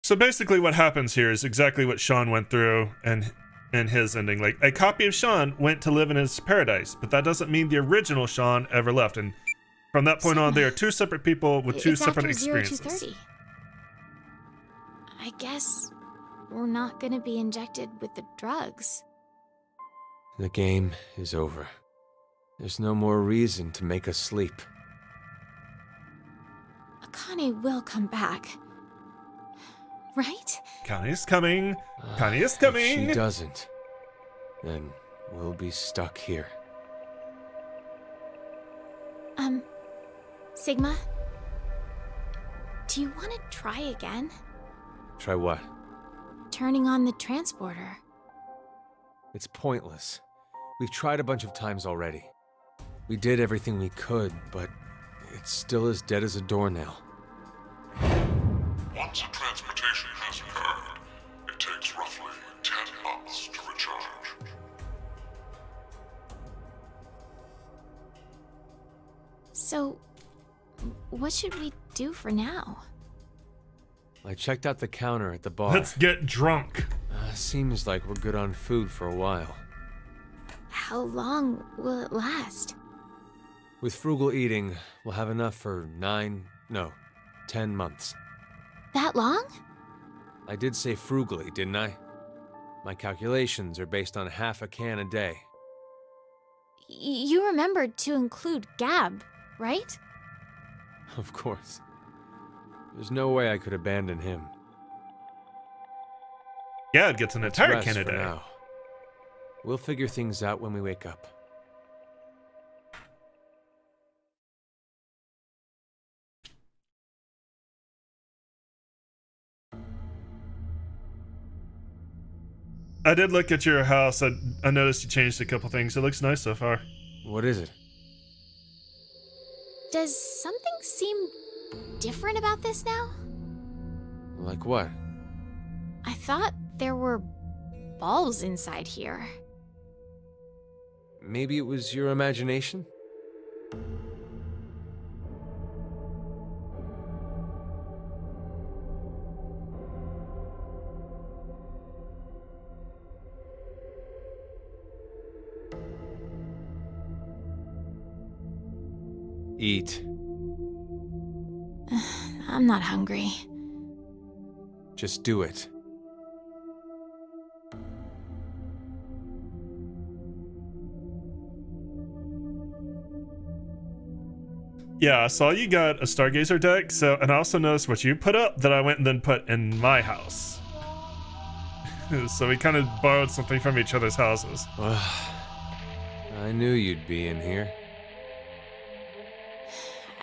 Speaker 1: So basically what happens here is exactly what Sean went through and his ending. Like, a copy of Sean went to live in his paradise, but that doesn't mean the original Sean ever left. And from that point on, they are two separate people with two
Speaker 2: It's
Speaker 1: separate
Speaker 2: after 0
Speaker 1: experiences.
Speaker 2: 0230. I guess we're not gonna be injected with the drugs.
Speaker 3: The game is over. There's no more reason to make us sleep.
Speaker 2: Akane will come back. Right?
Speaker 1: Connie's coming. Connie is
Speaker 3: If
Speaker 1: coming.
Speaker 3: she doesn't, then we'll be stuck here.
Speaker 2: Sigma? Do you want to try again?
Speaker 3: Try what?
Speaker 2: Turning on the transporter.
Speaker 3: It's pointless. We've tried a bunch of times already. We did everything we could, but it's still as dead as a doornail.
Speaker 4: Once a transmutation has occurred, it takes roughly 10 months to recharge.
Speaker 2: So, what should we do for now?
Speaker 3: I checked out the counter at the bar.
Speaker 1: Let's get drunk.
Speaker 3: Seems like we're good on food for a while.
Speaker 2: How long will it last?
Speaker 3: With frugal eating, we'll have enough for 10 months.
Speaker 2: That long?
Speaker 3: I did say frugally, didn't I? My calculations are based on half a can a day.
Speaker 2: You remembered to include Gab, right?
Speaker 3: Of course. There's no way I could abandon him.
Speaker 1: Yeah, it gets an
Speaker 3: Let's
Speaker 1: entire
Speaker 3: rest for
Speaker 1: Canada.
Speaker 3: now. We'll figure things out when we wake up.
Speaker 1: I did look at your house. I noticed you changed a couple things. It looks nice so far.
Speaker 3: What is it?
Speaker 2: Does something seem different about this now?
Speaker 3: Like what?
Speaker 2: I thought there were balls inside here.
Speaker 3: Maybe it was your imagination? Eat.
Speaker 2: I'm not hungry.
Speaker 3: Just do it.
Speaker 1: Yeah, I saw you got a Stargazer deck, and I also noticed what you put up that I went and then put in my house. So we kind of borrowed something from each other's houses.
Speaker 3: I knew you'd be in here.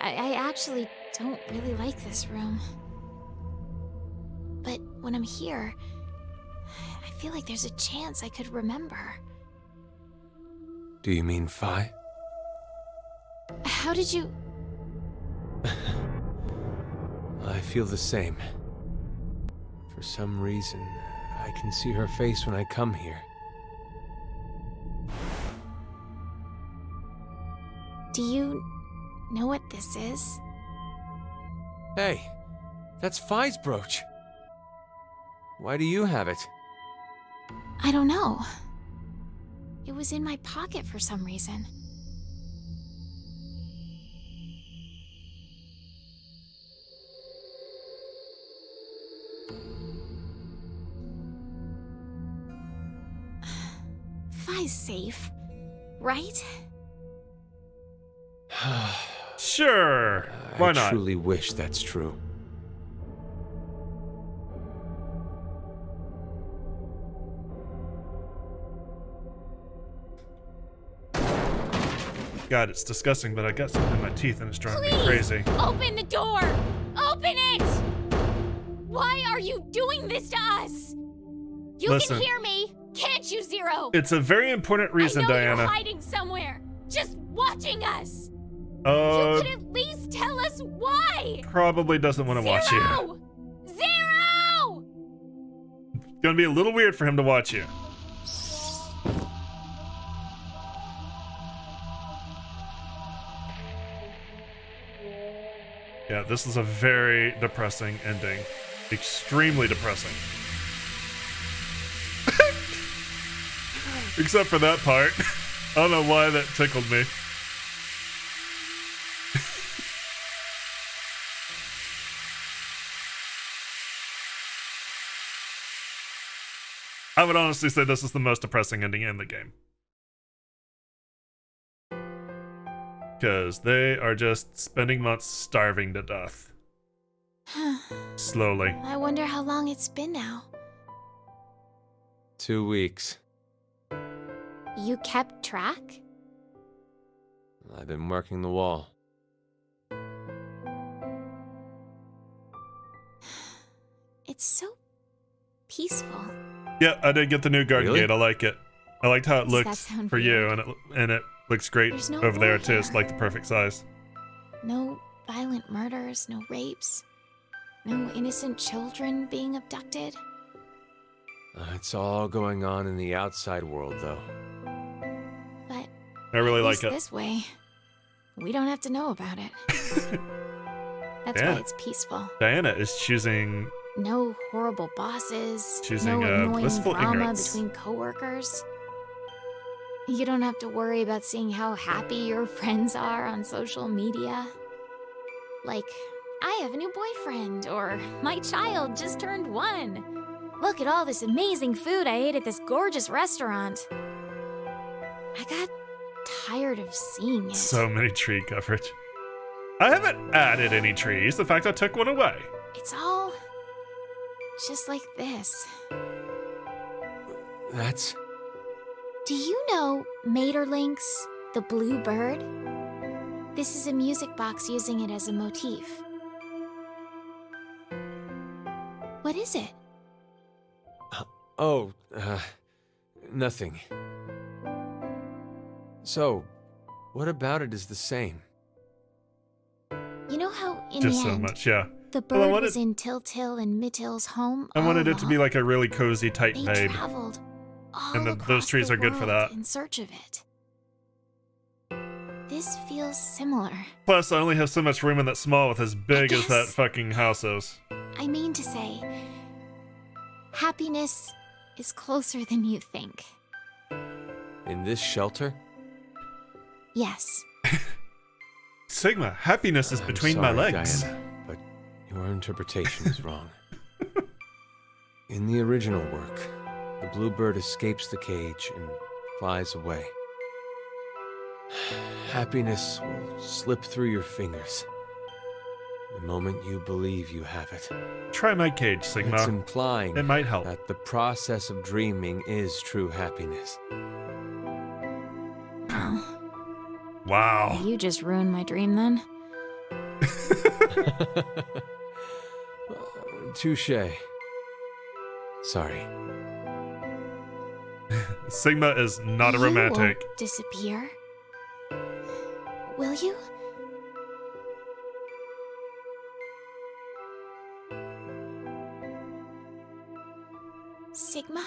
Speaker 2: I actually don't really like this room. But when I'm here, I feel like there's a chance I could remember.
Speaker 3: Do you mean Phi?
Speaker 2: How did you...
Speaker 3: I feel the same. For some reason, I can see her face when I come here.
Speaker 2: Do you know what this is?
Speaker 3: Hey, that's Phi's brooch. Why do you have it?
Speaker 2: I don't know. It was in my pocket for some reason. Phi's safe, right?
Speaker 1: Sure. Why
Speaker 3: I
Speaker 1: not?
Speaker 3: truly wish that's true.
Speaker 1: God, it's disgusting, but I got something in my teeth and it's driving me crazy.
Speaker 2: Open the door! Open it! Why are you doing this to us? You
Speaker 1: Listen.
Speaker 2: can hear me, can't you, Zero?
Speaker 1: It's a very important reason,
Speaker 2: I know
Speaker 1: Diana.
Speaker 2: you're hiding somewhere, just watching us. You
Speaker 1: Oh,
Speaker 2: could at least tell us why.
Speaker 1: probably doesn't want to watch you.
Speaker 2: Zero! Zero!
Speaker 1: It's gonna be a little weird for him to watch you. Yeah, this is a very depressing ending. Extremely depressing. Except for that part. I don't know why that tickled me. I would honestly say this is the most depressing ending in the game. Because they are just spending months starving to death. Slowly.
Speaker 2: I wonder how long it's been now.
Speaker 3: 2 weeks.
Speaker 2: You kept track?
Speaker 3: I've been marking the wall.
Speaker 2: It's so peaceful.
Speaker 1: Yeah, I did get the new garden
Speaker 3: Really?
Speaker 1: gate. I like it. I liked how it
Speaker 2: Does that
Speaker 1: looked
Speaker 2: sound
Speaker 1: for you,
Speaker 2: weird?
Speaker 1: and it looks great
Speaker 2: There's no
Speaker 1: over there
Speaker 2: war
Speaker 1: too. It's
Speaker 2: here.
Speaker 1: like the perfect size.
Speaker 2: No violent murders, no rapes, no innocent children being abducted.
Speaker 3: It's all going on in the outside world, though.
Speaker 2: But
Speaker 1: I really
Speaker 2: at
Speaker 1: like
Speaker 2: least
Speaker 1: it.
Speaker 2: this way, we don't have to know about it. That's
Speaker 1: Yeah.
Speaker 2: why it's peaceful.
Speaker 1: Diana is choosing.
Speaker 2: No horrible bosses,
Speaker 1: Choosing,
Speaker 2: no annoying
Speaker 1: blissful
Speaker 2: drama
Speaker 1: ignorance.
Speaker 2: between coworkers. You don't have to worry about seeing how happy your friends are on social media. Like, I have a new boyfriend, or my child just turned 1. Look at all this amazing food I ate at this gorgeous restaurant. I got tired of seeing it.
Speaker 1: So many tree coverage. I haven't added any trees. In fact, I took one away.
Speaker 2: It's all just like this.
Speaker 3: That's...
Speaker 2: Do you know Maeterlinck's The Blue Bird? This is a music box using it as a motif. What is it?
Speaker 3: Oh, nothing. So, what about it is the same?
Speaker 2: You know how in
Speaker 1: Just
Speaker 2: the
Speaker 1: so
Speaker 2: end,
Speaker 1: much, yeah.
Speaker 2: the
Speaker 1: Well, I
Speaker 2: bird
Speaker 1: wanted-
Speaker 2: was in Tiltil and Mittil's home
Speaker 1: I
Speaker 2: all
Speaker 1: wanted it to be
Speaker 2: along?
Speaker 1: like a really cozy, tight
Speaker 2: They
Speaker 1: babe.
Speaker 2: traveled all
Speaker 1: And those
Speaker 2: across
Speaker 1: trees
Speaker 2: the
Speaker 1: are good for
Speaker 2: world
Speaker 1: that.
Speaker 2: in search of it. This feels similar.
Speaker 1: Plus, I only have so much room in that small with as big as that
Speaker 2: guess-
Speaker 1: fucking house is.
Speaker 2: I mean to say, happiness is closer than you think.
Speaker 3: In this shelter?
Speaker 2: Yes.
Speaker 1: Sigma, happiness is
Speaker 3: I'm
Speaker 1: between
Speaker 3: sorry,
Speaker 1: my legs.
Speaker 3: Diana, but your interpretation is wrong. In the original work, the bluebird escapes the cage and flies away. Happiness will slip through your fingers the moment you believe you have it.
Speaker 1: Try my cage, Sigma.
Speaker 3: It's implying
Speaker 1: It might help.
Speaker 3: that the process of dreaming is true happiness.
Speaker 2: Well,
Speaker 1: Wow.
Speaker 2: you just ruined my dream then.
Speaker 3: Touche. Sorry.
Speaker 1: Sigma is not a
Speaker 2: You
Speaker 1: romantic.
Speaker 2: won't disappear. Will you? Sigma?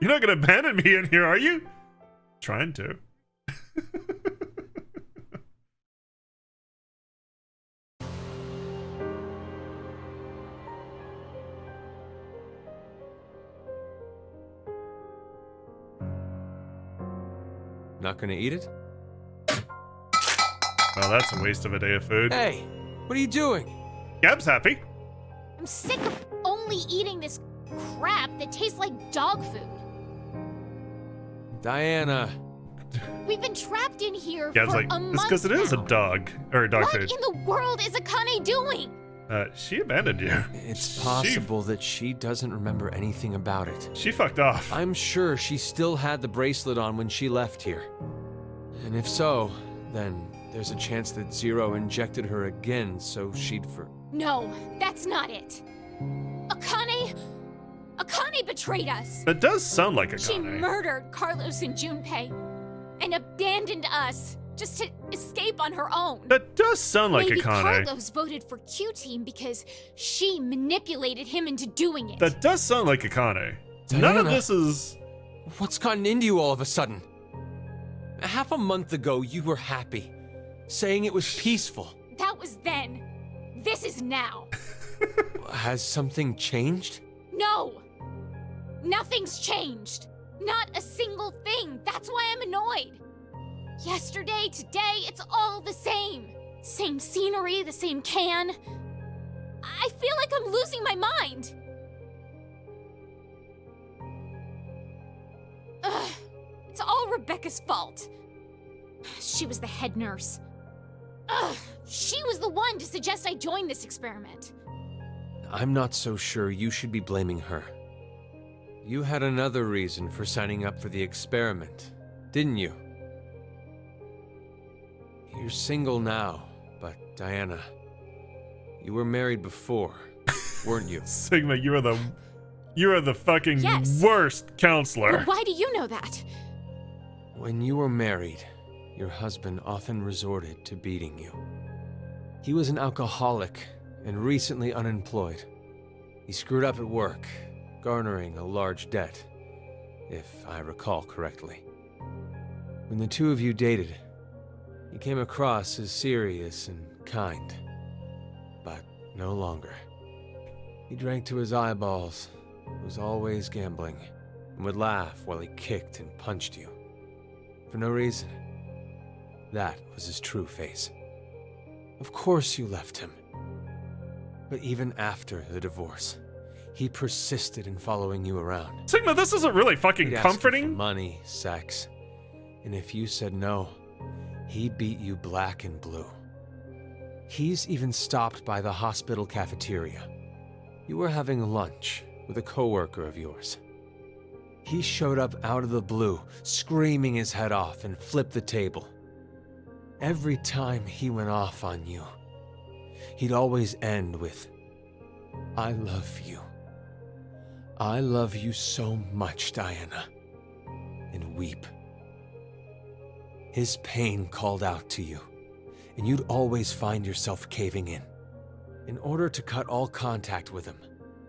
Speaker 1: You're not gonna abandon me in here, are you? Trying to.
Speaker 3: Not gonna eat it?
Speaker 1: Well, that's a waste of a day of food.
Speaker 3: Hey, what are you doing?
Speaker 1: Gab's happy.
Speaker 2: I'm sick of only eating this crap that tastes like dog food.
Speaker 3: Diana.
Speaker 2: We've been trapped in here
Speaker 1: Gab's
Speaker 2: for
Speaker 1: like,
Speaker 2: a month
Speaker 1: it's because it is a
Speaker 2: now.
Speaker 1: dog. Or a dog
Speaker 2: What
Speaker 1: food.
Speaker 2: in the world is Akane doing?
Speaker 1: She abandoned you.
Speaker 3: It's possible that she doesn't remember anything about it.
Speaker 1: She fucked off.
Speaker 3: I'm sure she still had the bracelet on when she left here. And if so, then there's a chance that Zero injected her again so she'd
Speaker 2: No, that's not it. Akane betrayed us.
Speaker 1: That does sound like a
Speaker 2: She
Speaker 1: Akane.
Speaker 2: murdered Carlos and Junpei and abandoned us just to escape on her own.
Speaker 1: That does sound like
Speaker 2: Maybe
Speaker 1: Akane.
Speaker 2: Carlos voted for Q-Team because she manipulated him into doing it.
Speaker 1: That does sound like Akane. None of
Speaker 3: Diana.
Speaker 1: this is.
Speaker 3: What's gotten into you all of a sudden? Half a month ago, you were happy, saying it was peaceful.
Speaker 2: That was then. This is now.
Speaker 3: Has something changed?
Speaker 2: No! Nothing's changed. Not a single thing. That's why I'm annoyed. Yesterday, today, it's all the same. Same scenery, the same can. I feel like I'm losing my mind. Ugh, it's all Rebecca's fault. She was the head nurse. Ugh, she was the one to suggest I join this experiment.
Speaker 3: I'm not so sure you should be blaming her. You had another reason for signing up for the experiment, didn't you? You're single now, but Diana, you were married before, weren't you?
Speaker 1: Sigma, you are the fucking
Speaker 2: Yes.
Speaker 1: worst counselor.
Speaker 2: But why do you know that?
Speaker 3: When you were married, your husband often resorted to beating you. He was an alcoholic and recently unemployed. He screwed up at work, garnering a large debt, if I recall correctly. When the two of you dated, he came across as serious and kind, but no longer. He drank to his eyeballs, was always gambling, and would laugh while he kicked and punched you. For no reason. That was his true face. Of course you left him. But even after the divorce, he persisted in following you around.
Speaker 1: Sigma, this isn't really fucking
Speaker 3: He'd ask you for
Speaker 1: comforting.
Speaker 3: money, sex. And if you said no, he beat you black and blue. He's even stopped by the hospital cafeteria. You were having lunch with a coworker of yours. He showed up out of the blue, screaming his head off, and flipped the table. Every time he went off on you, he'd always end with, "I love you. I love you so much, Diana," and weep. His pain called out to you, and you'd always find yourself caving in. In order to cut all contact with him,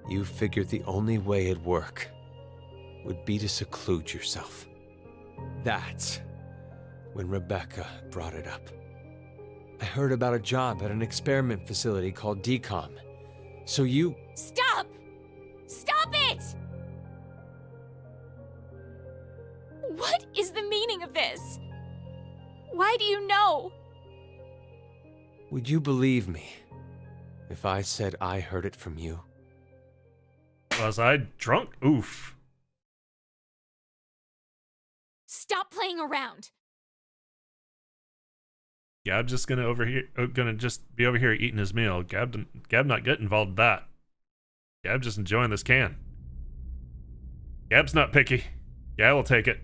Speaker 3: you figured the only way it'd work would be to seclude yourself. That's when Rebecca brought it up. I heard about a job at an experiment facility called DECOM. So you...
Speaker 2: Stop! Stop it! What is the meaning of this? Why do you know?
Speaker 3: Would you believe me if I said I heard it from you?
Speaker 1: Was I drunk? Oof.
Speaker 2: Stop playing around.
Speaker 1: Gab just gonna just be over here eating his meal. Gab not getting involved in that. Gab just enjoying this can. Gab's not picky. Yeah, we'll take it.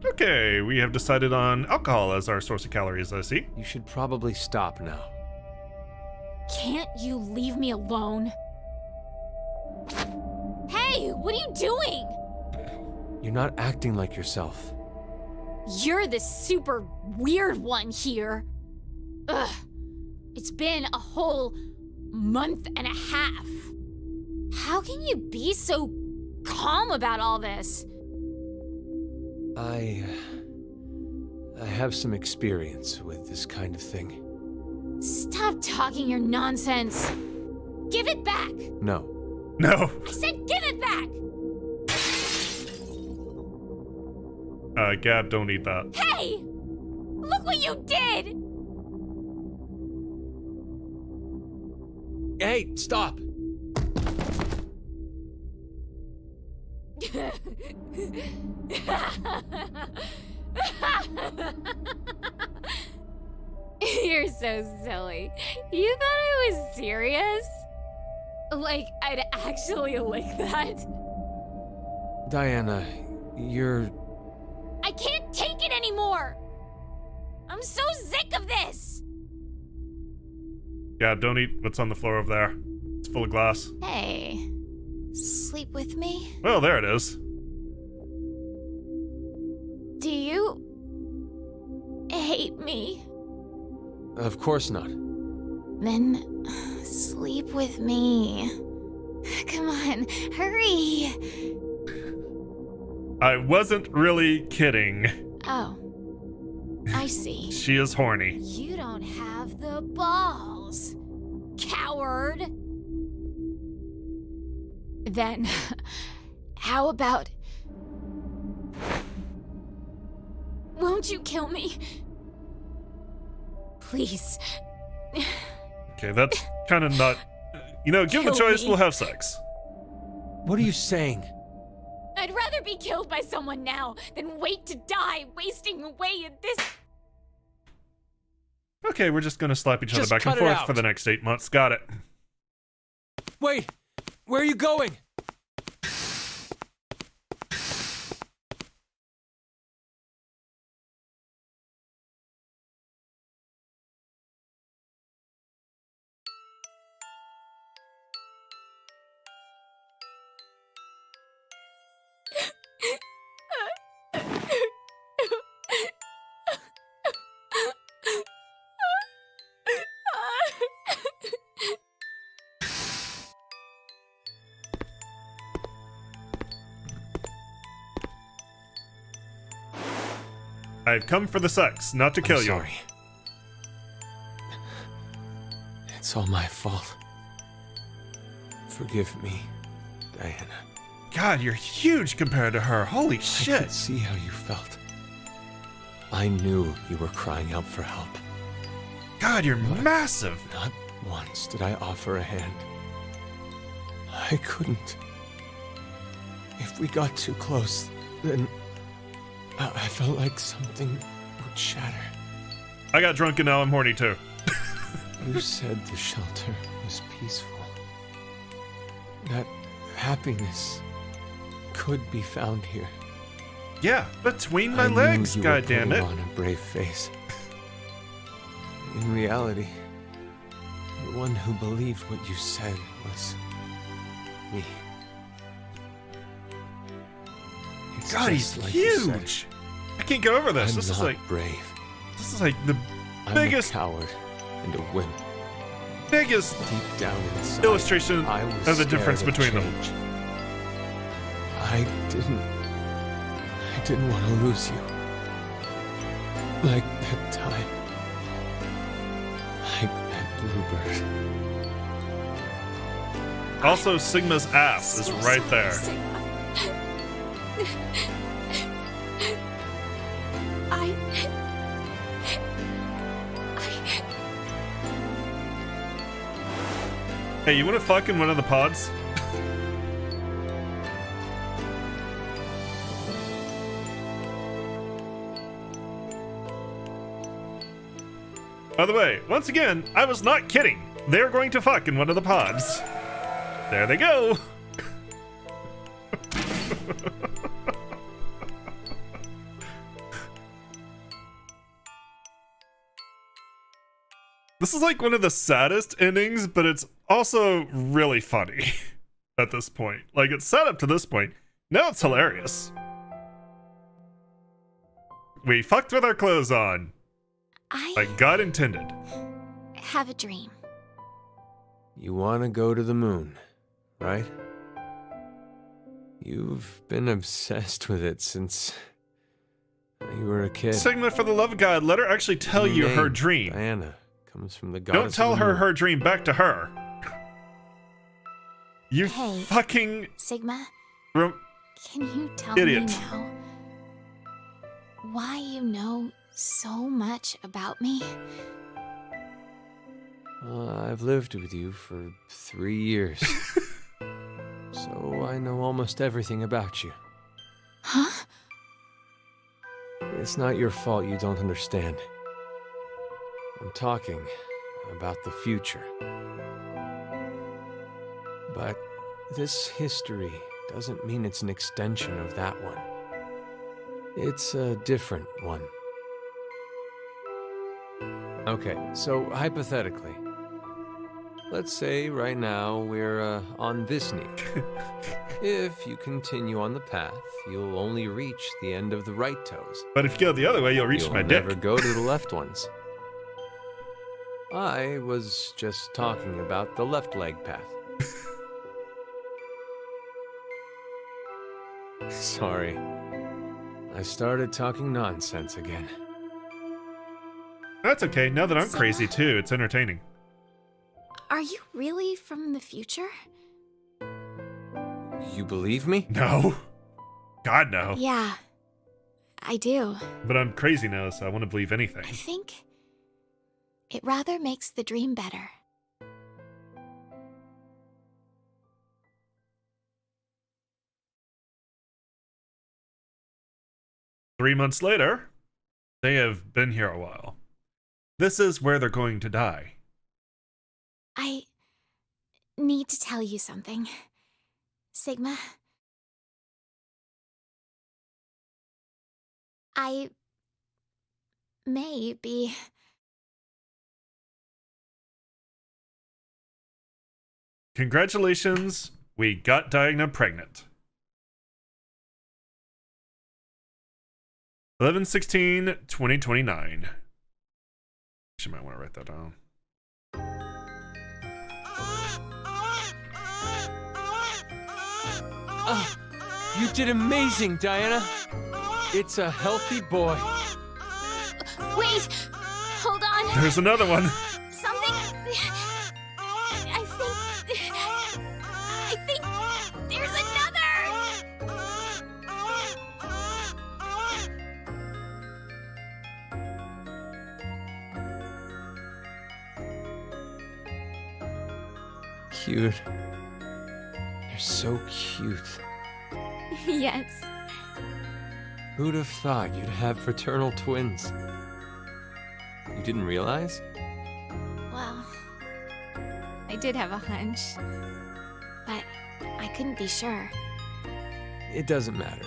Speaker 1: Okay, we have decided on alcohol as our source of calories, I see.
Speaker 3: You should probably stop now.
Speaker 2: Can't you leave me alone? Hey, what are you doing?
Speaker 3: You're not acting like yourself.
Speaker 2: You're the super weird one here. Ugh. It's been a whole month and a half. How can you be so calm about all this?
Speaker 3: I have some experience with this kind of thing.
Speaker 2: Stop talking your nonsense. Give it back.
Speaker 3: No.
Speaker 1: No.
Speaker 2: I said give it back.
Speaker 1: Gab, don't eat that.
Speaker 2: Hey! Look what you did!
Speaker 3: Hey, stop!
Speaker 2: You're so silly. You thought I was serious? Like, I'd actually lick that?
Speaker 3: Diana, you're...
Speaker 2: I can't take it anymore! I'm so sick of this!
Speaker 1: Gab, don't eat what's on the floor over there. It's full of glass.
Speaker 2: Hey, sleep with me?
Speaker 1: Well, there it is.
Speaker 2: Do you hate me?
Speaker 3: Of course not.
Speaker 2: Then sleep with me. Come on, hurry!
Speaker 1: I wasn't really kidding.
Speaker 2: Oh, I see.
Speaker 1: She is horny.
Speaker 2: You don't have the balls, coward. Then, how about... Won't you kill me? Please.
Speaker 1: Okay, that's kind of not... You know, given the
Speaker 2: Kill
Speaker 1: choice,
Speaker 2: me.
Speaker 1: we'll have sex.
Speaker 3: What are you saying?
Speaker 2: I'd rather be killed by someone now than wait to die, wasting away in this...
Speaker 1: Okay, we're just gonna slap each other
Speaker 3: Just
Speaker 1: back and
Speaker 3: cut it
Speaker 1: forth
Speaker 3: out.
Speaker 1: for the next 8 months. Got it.
Speaker 3: Wait! Where are you going?
Speaker 1: I've come for the sex, not to kill
Speaker 3: I'm
Speaker 1: you.
Speaker 3: sorry. It's all my fault. Forgive me, Diana.
Speaker 1: God, you're huge compared to her. Holy
Speaker 3: I
Speaker 1: shit.
Speaker 3: could see how you felt. I knew you were crying out for help.
Speaker 1: God, you're
Speaker 3: What?
Speaker 1: massive.
Speaker 3: Not once did I offer a hand. I couldn't. If we got too close, then I felt like something would shatter.
Speaker 1: I got drunk and now I'm horny too.
Speaker 3: You said the shelter was peaceful. That happiness could be found here.
Speaker 1: Yeah, between my
Speaker 3: I knew
Speaker 1: legs,
Speaker 3: you were putting
Speaker 1: goddammit.
Speaker 3: on a brave face. In reality, the one who believed what you said was me. It's
Speaker 1: God, he's
Speaker 3: just like you said.
Speaker 1: huge. I can't get over this.
Speaker 3: I'm
Speaker 1: This is
Speaker 3: not
Speaker 1: like
Speaker 3: brave.
Speaker 1: the
Speaker 3: I'm
Speaker 1: biggest-
Speaker 3: a coward and a wimp.
Speaker 1: biggest
Speaker 3: Deep down inside,
Speaker 1: illustration
Speaker 3: I was
Speaker 1: of the difference
Speaker 3: scared of
Speaker 1: between them.
Speaker 3: change. I didn't want to lose you. Like that time. Like that bluebird.
Speaker 1: Also, Sigma's ass is
Speaker 2: So
Speaker 1: right
Speaker 2: sorry,
Speaker 1: there.
Speaker 2: Sigma.
Speaker 1: Hey, you want to fuck in one of the pods? By the way, once again, I was not kidding. They're going to fuck in one of the pods. There they go. This is like one of the saddest endings, but it's also really funny at this point. Like, it's set up to this point. Now it's hilarious. We fucked with our clothes on,
Speaker 2: I
Speaker 1: like God intended.
Speaker 2: have a dream.
Speaker 3: You want to go to the moon, right? You've been obsessed with it since you were a kid.
Speaker 1: Sigma, for the love of God, let her actually tell you her
Speaker 3: Name,
Speaker 1: dream.
Speaker 3: Diana comes from the goddess.
Speaker 1: Don't tell
Speaker 3: of the
Speaker 1: her
Speaker 3: moon.
Speaker 1: her dream back to her. You
Speaker 2: Hey.
Speaker 1: fucking
Speaker 2: Sigma,
Speaker 1: rom-
Speaker 2: can you tell
Speaker 1: Idiot.
Speaker 2: me now why you know so much about me?
Speaker 3: I've lived with you for 3 years. So I know almost everything about you.
Speaker 2: Huh?
Speaker 3: It's not your fault you don't understand. I'm talking about the future. But this history doesn't mean it's an extension of that one. It's a different one. Okay, so hypothetically, let's say right now we're on this knee. If you continue on the path, you'll only reach the end of the right toes.
Speaker 1: But if you go the other way, you'll reach
Speaker 3: You'll
Speaker 1: my dick.
Speaker 3: never go to the left ones. I was just talking about the left leg path. Sorry. I started talking nonsense again.
Speaker 1: That's okay. Now that I'm
Speaker 2: Sigma?
Speaker 1: crazy too, it's entertaining.
Speaker 2: Are you really from the future?
Speaker 3: You believe me?
Speaker 1: No. God, no.
Speaker 2: Yeah, I do.
Speaker 1: But I'm crazy now, so I want to believe anything.
Speaker 2: I think it rather makes the dream better.
Speaker 1: Three months later, they have been here a while. This is where they're going to die.
Speaker 2: I need to tell you something. Sigma. I may be...
Speaker 1: Congratulations, we got Diana pregnant. 11/16/2029. She might want to write that down.
Speaker 3: You did amazing, Diana. It's a healthy boy.
Speaker 2: Wait! Hold on!
Speaker 1: There's another one.
Speaker 2: Something... I think there's another!
Speaker 3: Cute. You're so cute.
Speaker 2: Yes.
Speaker 3: Who'd have thought you'd have fraternal twins? You didn't realize?
Speaker 2: Well, I did have a hunch. But I couldn't be sure.
Speaker 3: It doesn't matter,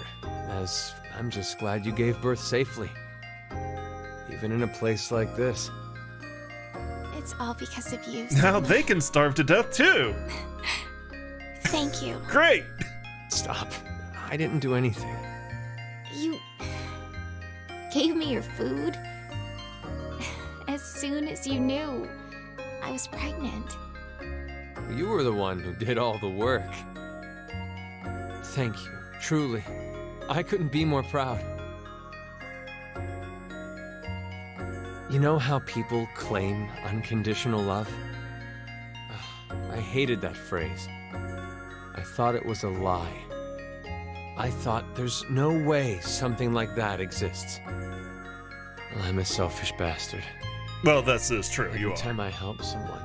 Speaker 3: as I'm just glad you gave birth safely. Even in a place like this.
Speaker 2: It's all because of you.
Speaker 1: Now
Speaker 2: Sigma.
Speaker 1: they can starve to death too.
Speaker 2: Thank you.
Speaker 1: Great.
Speaker 3: Stop. I didn't do anything.
Speaker 2: You gave me your food as soon as you knew I was pregnant.
Speaker 3: You were the one who did all the work. Thank you, truly. I couldn't be more proud. You know how people claim unconditional love? I hated that phrase. I thought it was a lie. I thought there's no way something like that exists. Well, I'm a selfish bastard.
Speaker 1: Well, this is true. You
Speaker 3: Every
Speaker 1: are.
Speaker 3: time I help someone,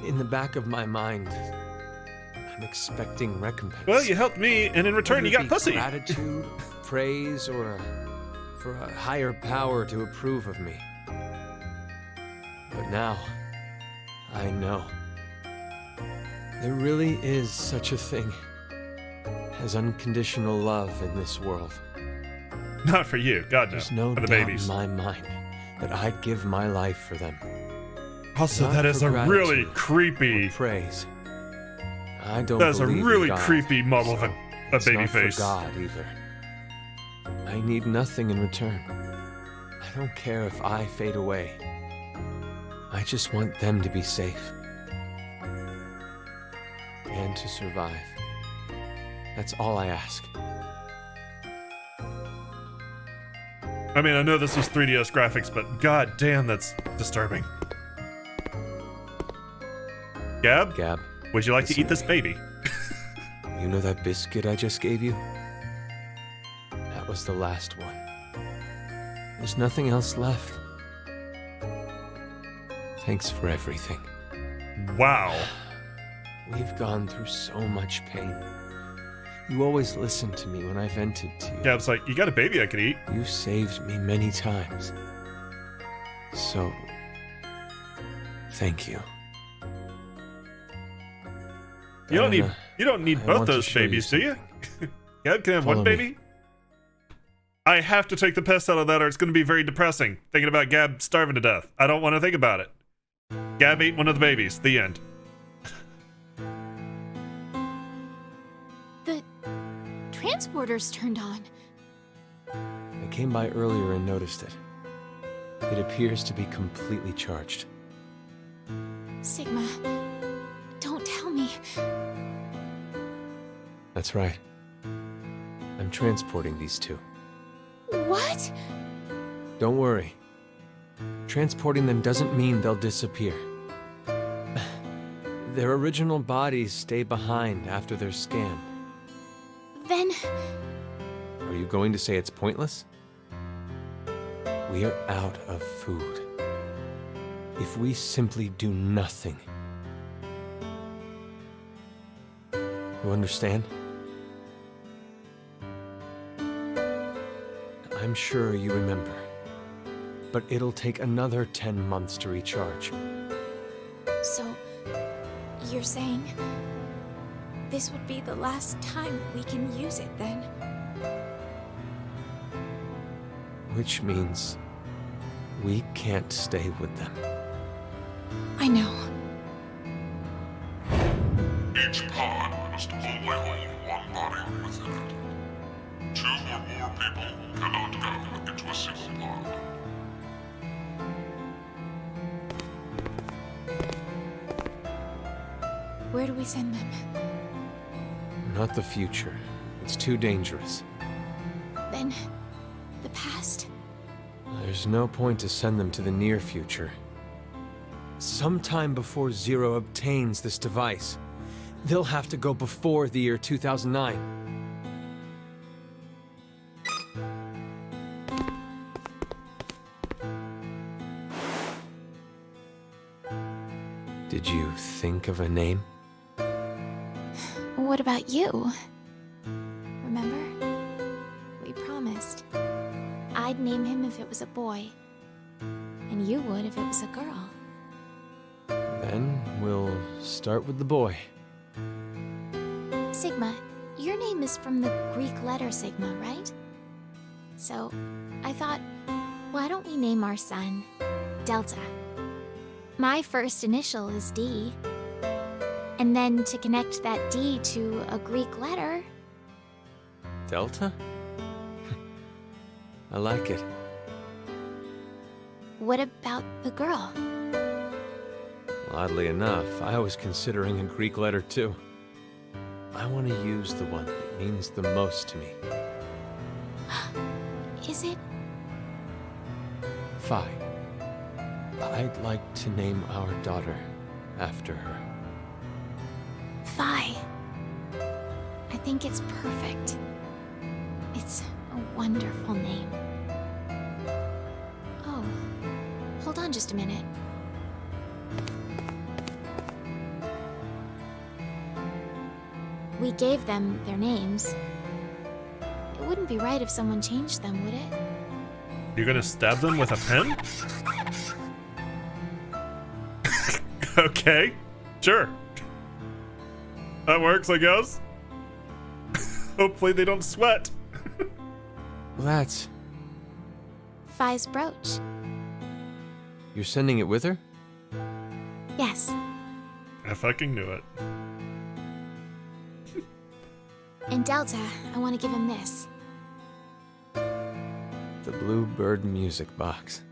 Speaker 3: in the back of my mind, I'm expecting recompense.
Speaker 1: Well, you helped me, and in return,
Speaker 3: Whether
Speaker 1: you
Speaker 3: it
Speaker 1: got
Speaker 3: be
Speaker 1: pussy.
Speaker 3: Gratitude, praise, or for a higher power to approve of me. But now, I know. There really is such a thing as unconditional love in this world.
Speaker 1: Not for you. God no.
Speaker 3: There's no
Speaker 1: For the
Speaker 3: doubt
Speaker 1: babies.
Speaker 3: in my mind that I'd give my life for them.
Speaker 1: Also,
Speaker 3: Not
Speaker 1: that is
Speaker 3: for
Speaker 1: a really
Speaker 3: gratitude
Speaker 1: creepy.
Speaker 3: or praise. I don't
Speaker 1: That is a
Speaker 3: believe in
Speaker 1: really
Speaker 3: God,
Speaker 1: creepy model of
Speaker 3: so
Speaker 1: a
Speaker 3: it's
Speaker 1: baby
Speaker 3: not
Speaker 1: face.
Speaker 3: for God either. I need nothing in return. I don't care if I fade away. I just want them to be safe. And to survive. That's all I ask.
Speaker 1: I mean, I know this was 3DS graphics, but god damn, that's disturbing. Gab,
Speaker 3: Gab,
Speaker 1: would you like to
Speaker 3: listen
Speaker 1: eat this
Speaker 3: me.
Speaker 1: baby?
Speaker 3: you know that biscuit I just gave you? That was the last one. There's nothing else left. Thanks for everything.
Speaker 1: Wow.
Speaker 3: We've gone through so much pain. You always listened to me when I vented to you.
Speaker 1: Gab's like, you got a baby I could eat.
Speaker 3: You saved me many times. So, thank you.
Speaker 1: You don't need
Speaker 3: Diana,
Speaker 1: you don't need
Speaker 3: I
Speaker 1: both
Speaker 3: want to
Speaker 1: those
Speaker 3: show you
Speaker 1: babies, do you?
Speaker 3: something.
Speaker 1: Gab can have one
Speaker 3: Follow me.
Speaker 1: baby. I have to take the piss out of that, or it's going to be very depressing. Thinking about Gab starving to death. I don't want to think about it. Gab ate one of the babies. The end.
Speaker 2: The transporter's turned on.
Speaker 3: I came by earlier and noticed it. It appears to be completely charged.
Speaker 2: Sigma, don't tell me.
Speaker 3: That's right. I'm transporting these two.
Speaker 2: What?
Speaker 3: Don't worry. Transporting them doesn't mean they'll disappear. Their original bodies stay behind after they're scanned.
Speaker 2: Then,
Speaker 3: Are you going to say it's pointless? We are out of food. If we simply do nothing. You understand? I'm sure you remember. But it'll take another 10 months to recharge.
Speaker 2: so you're saying this would be the last time we can use it then?
Speaker 3: Which means we can't stay with them.
Speaker 2: I know.
Speaker 4: Each pod must only hold one body within it. 2 or more people cannot go into a single pod.
Speaker 2: Where do we send them?
Speaker 3: Not the future. It's too dangerous.
Speaker 2: Then, the past?
Speaker 3: There's no point to send them to the near future. Sometime before Zero obtains this device, they'll have to go before the year 2009. Did you think of a name?
Speaker 2: What about you? Remember? We promised. I'd name him if it was a boy, and you would if it was a girl.
Speaker 3: Then we'll start with the boy.
Speaker 2: Sigma, your name is from the Greek letter Sigma, right? So, I thought, why don't we name our son Delta? My first initial is D. And then to connect that D to a Greek letter...
Speaker 3: Delta? I like it.
Speaker 2: What about the girl?
Speaker 3: Oddly enough, I was considering a Greek letter too. I want to use the one that means the most to me.
Speaker 2: Is it?
Speaker 3: Phi. I'd like to name our daughter after her.
Speaker 2: Phi. I think it's perfect. It's a wonderful name. Oh, hold on just a minute. We gave them their names. It wouldn't be right if someone changed them, would it?
Speaker 1: You're gonna stab them with a pen? Okay, sure. That works, I guess. Hopefully they don't sweat.
Speaker 3: That's...
Speaker 2: Phi's brooch.
Speaker 3: You're sending it with her?
Speaker 2: Yes.
Speaker 1: I fucking knew it.
Speaker 2: And Delta, I want to give him this.
Speaker 3: The Blue Bird music box.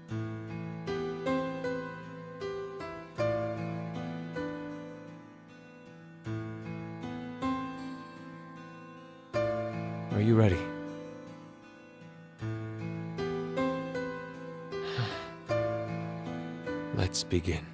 Speaker 3: Are you ready? Let's begin.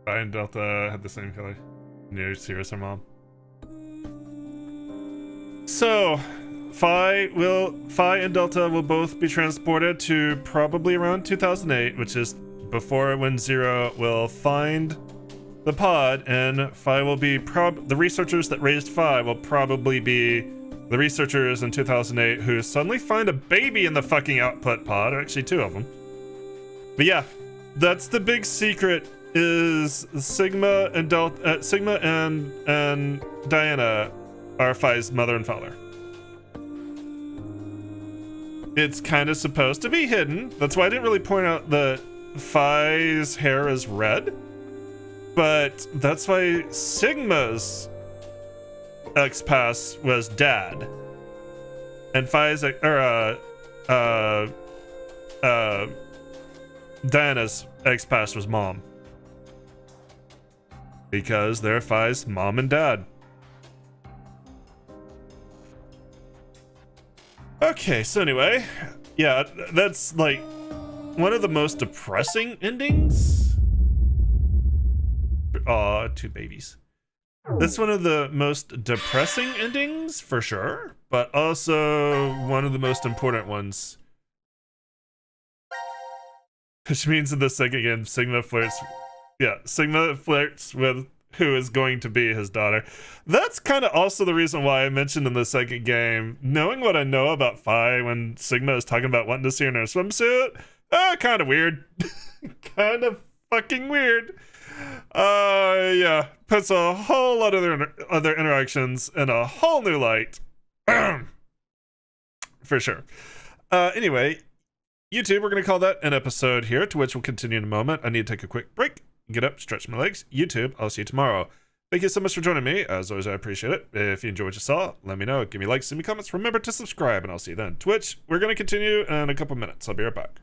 Speaker 1: Phi and Delta had the same color. Near Sirius, her mom. So, Phi and Delta will both be transported to probably around 2008, which is before when Zero will find the pod, and Phi will be the researchers that raised Phi will probably be the researchers in 2008 who suddenly find a baby in the fucking output pod, or actually two of them. But yeah, that's the big secret. Is Sigma and and Diana are Phi's mother and father. It's kind of supposed to be hidden. That's why I didn't really point out that Phi's hair is red. But that's why Sigma's ex-pass was dad. And Phi's Diana's ex-pass was mom. Because they're Phi's mom and dad. Okay, so anyway, yeah, that's like one of the most depressing endings. Aw, two babies. That's one of the most depressing endings for sure, but also one of the most important ones. Which means in the second game, Sigma flirts with who is going to be his daughter. That's kind of also the reason why I mentioned in the second game, knowing what I know about Phi when Sigma is talking about wanting to see her in her swimsuit, kind of weird. Kind of fucking weird. Yeah, puts a whole lot of other interactions in a whole new light. For sure. Anyway, YouTube, we're going to call that an episode here, to which we'll continue in a moment. I need to take a quick break. get up, stretch my legs. YouTube, I'll see you tomorrow. Thank you so much for joining me. As always, I appreciate it. If you enjoyed what you saw, let me know. Give me likes, send me comments. Remember to subscribe, and I'll see you then. Twitch, we're going to continue in a couple minutes. I'll be right back.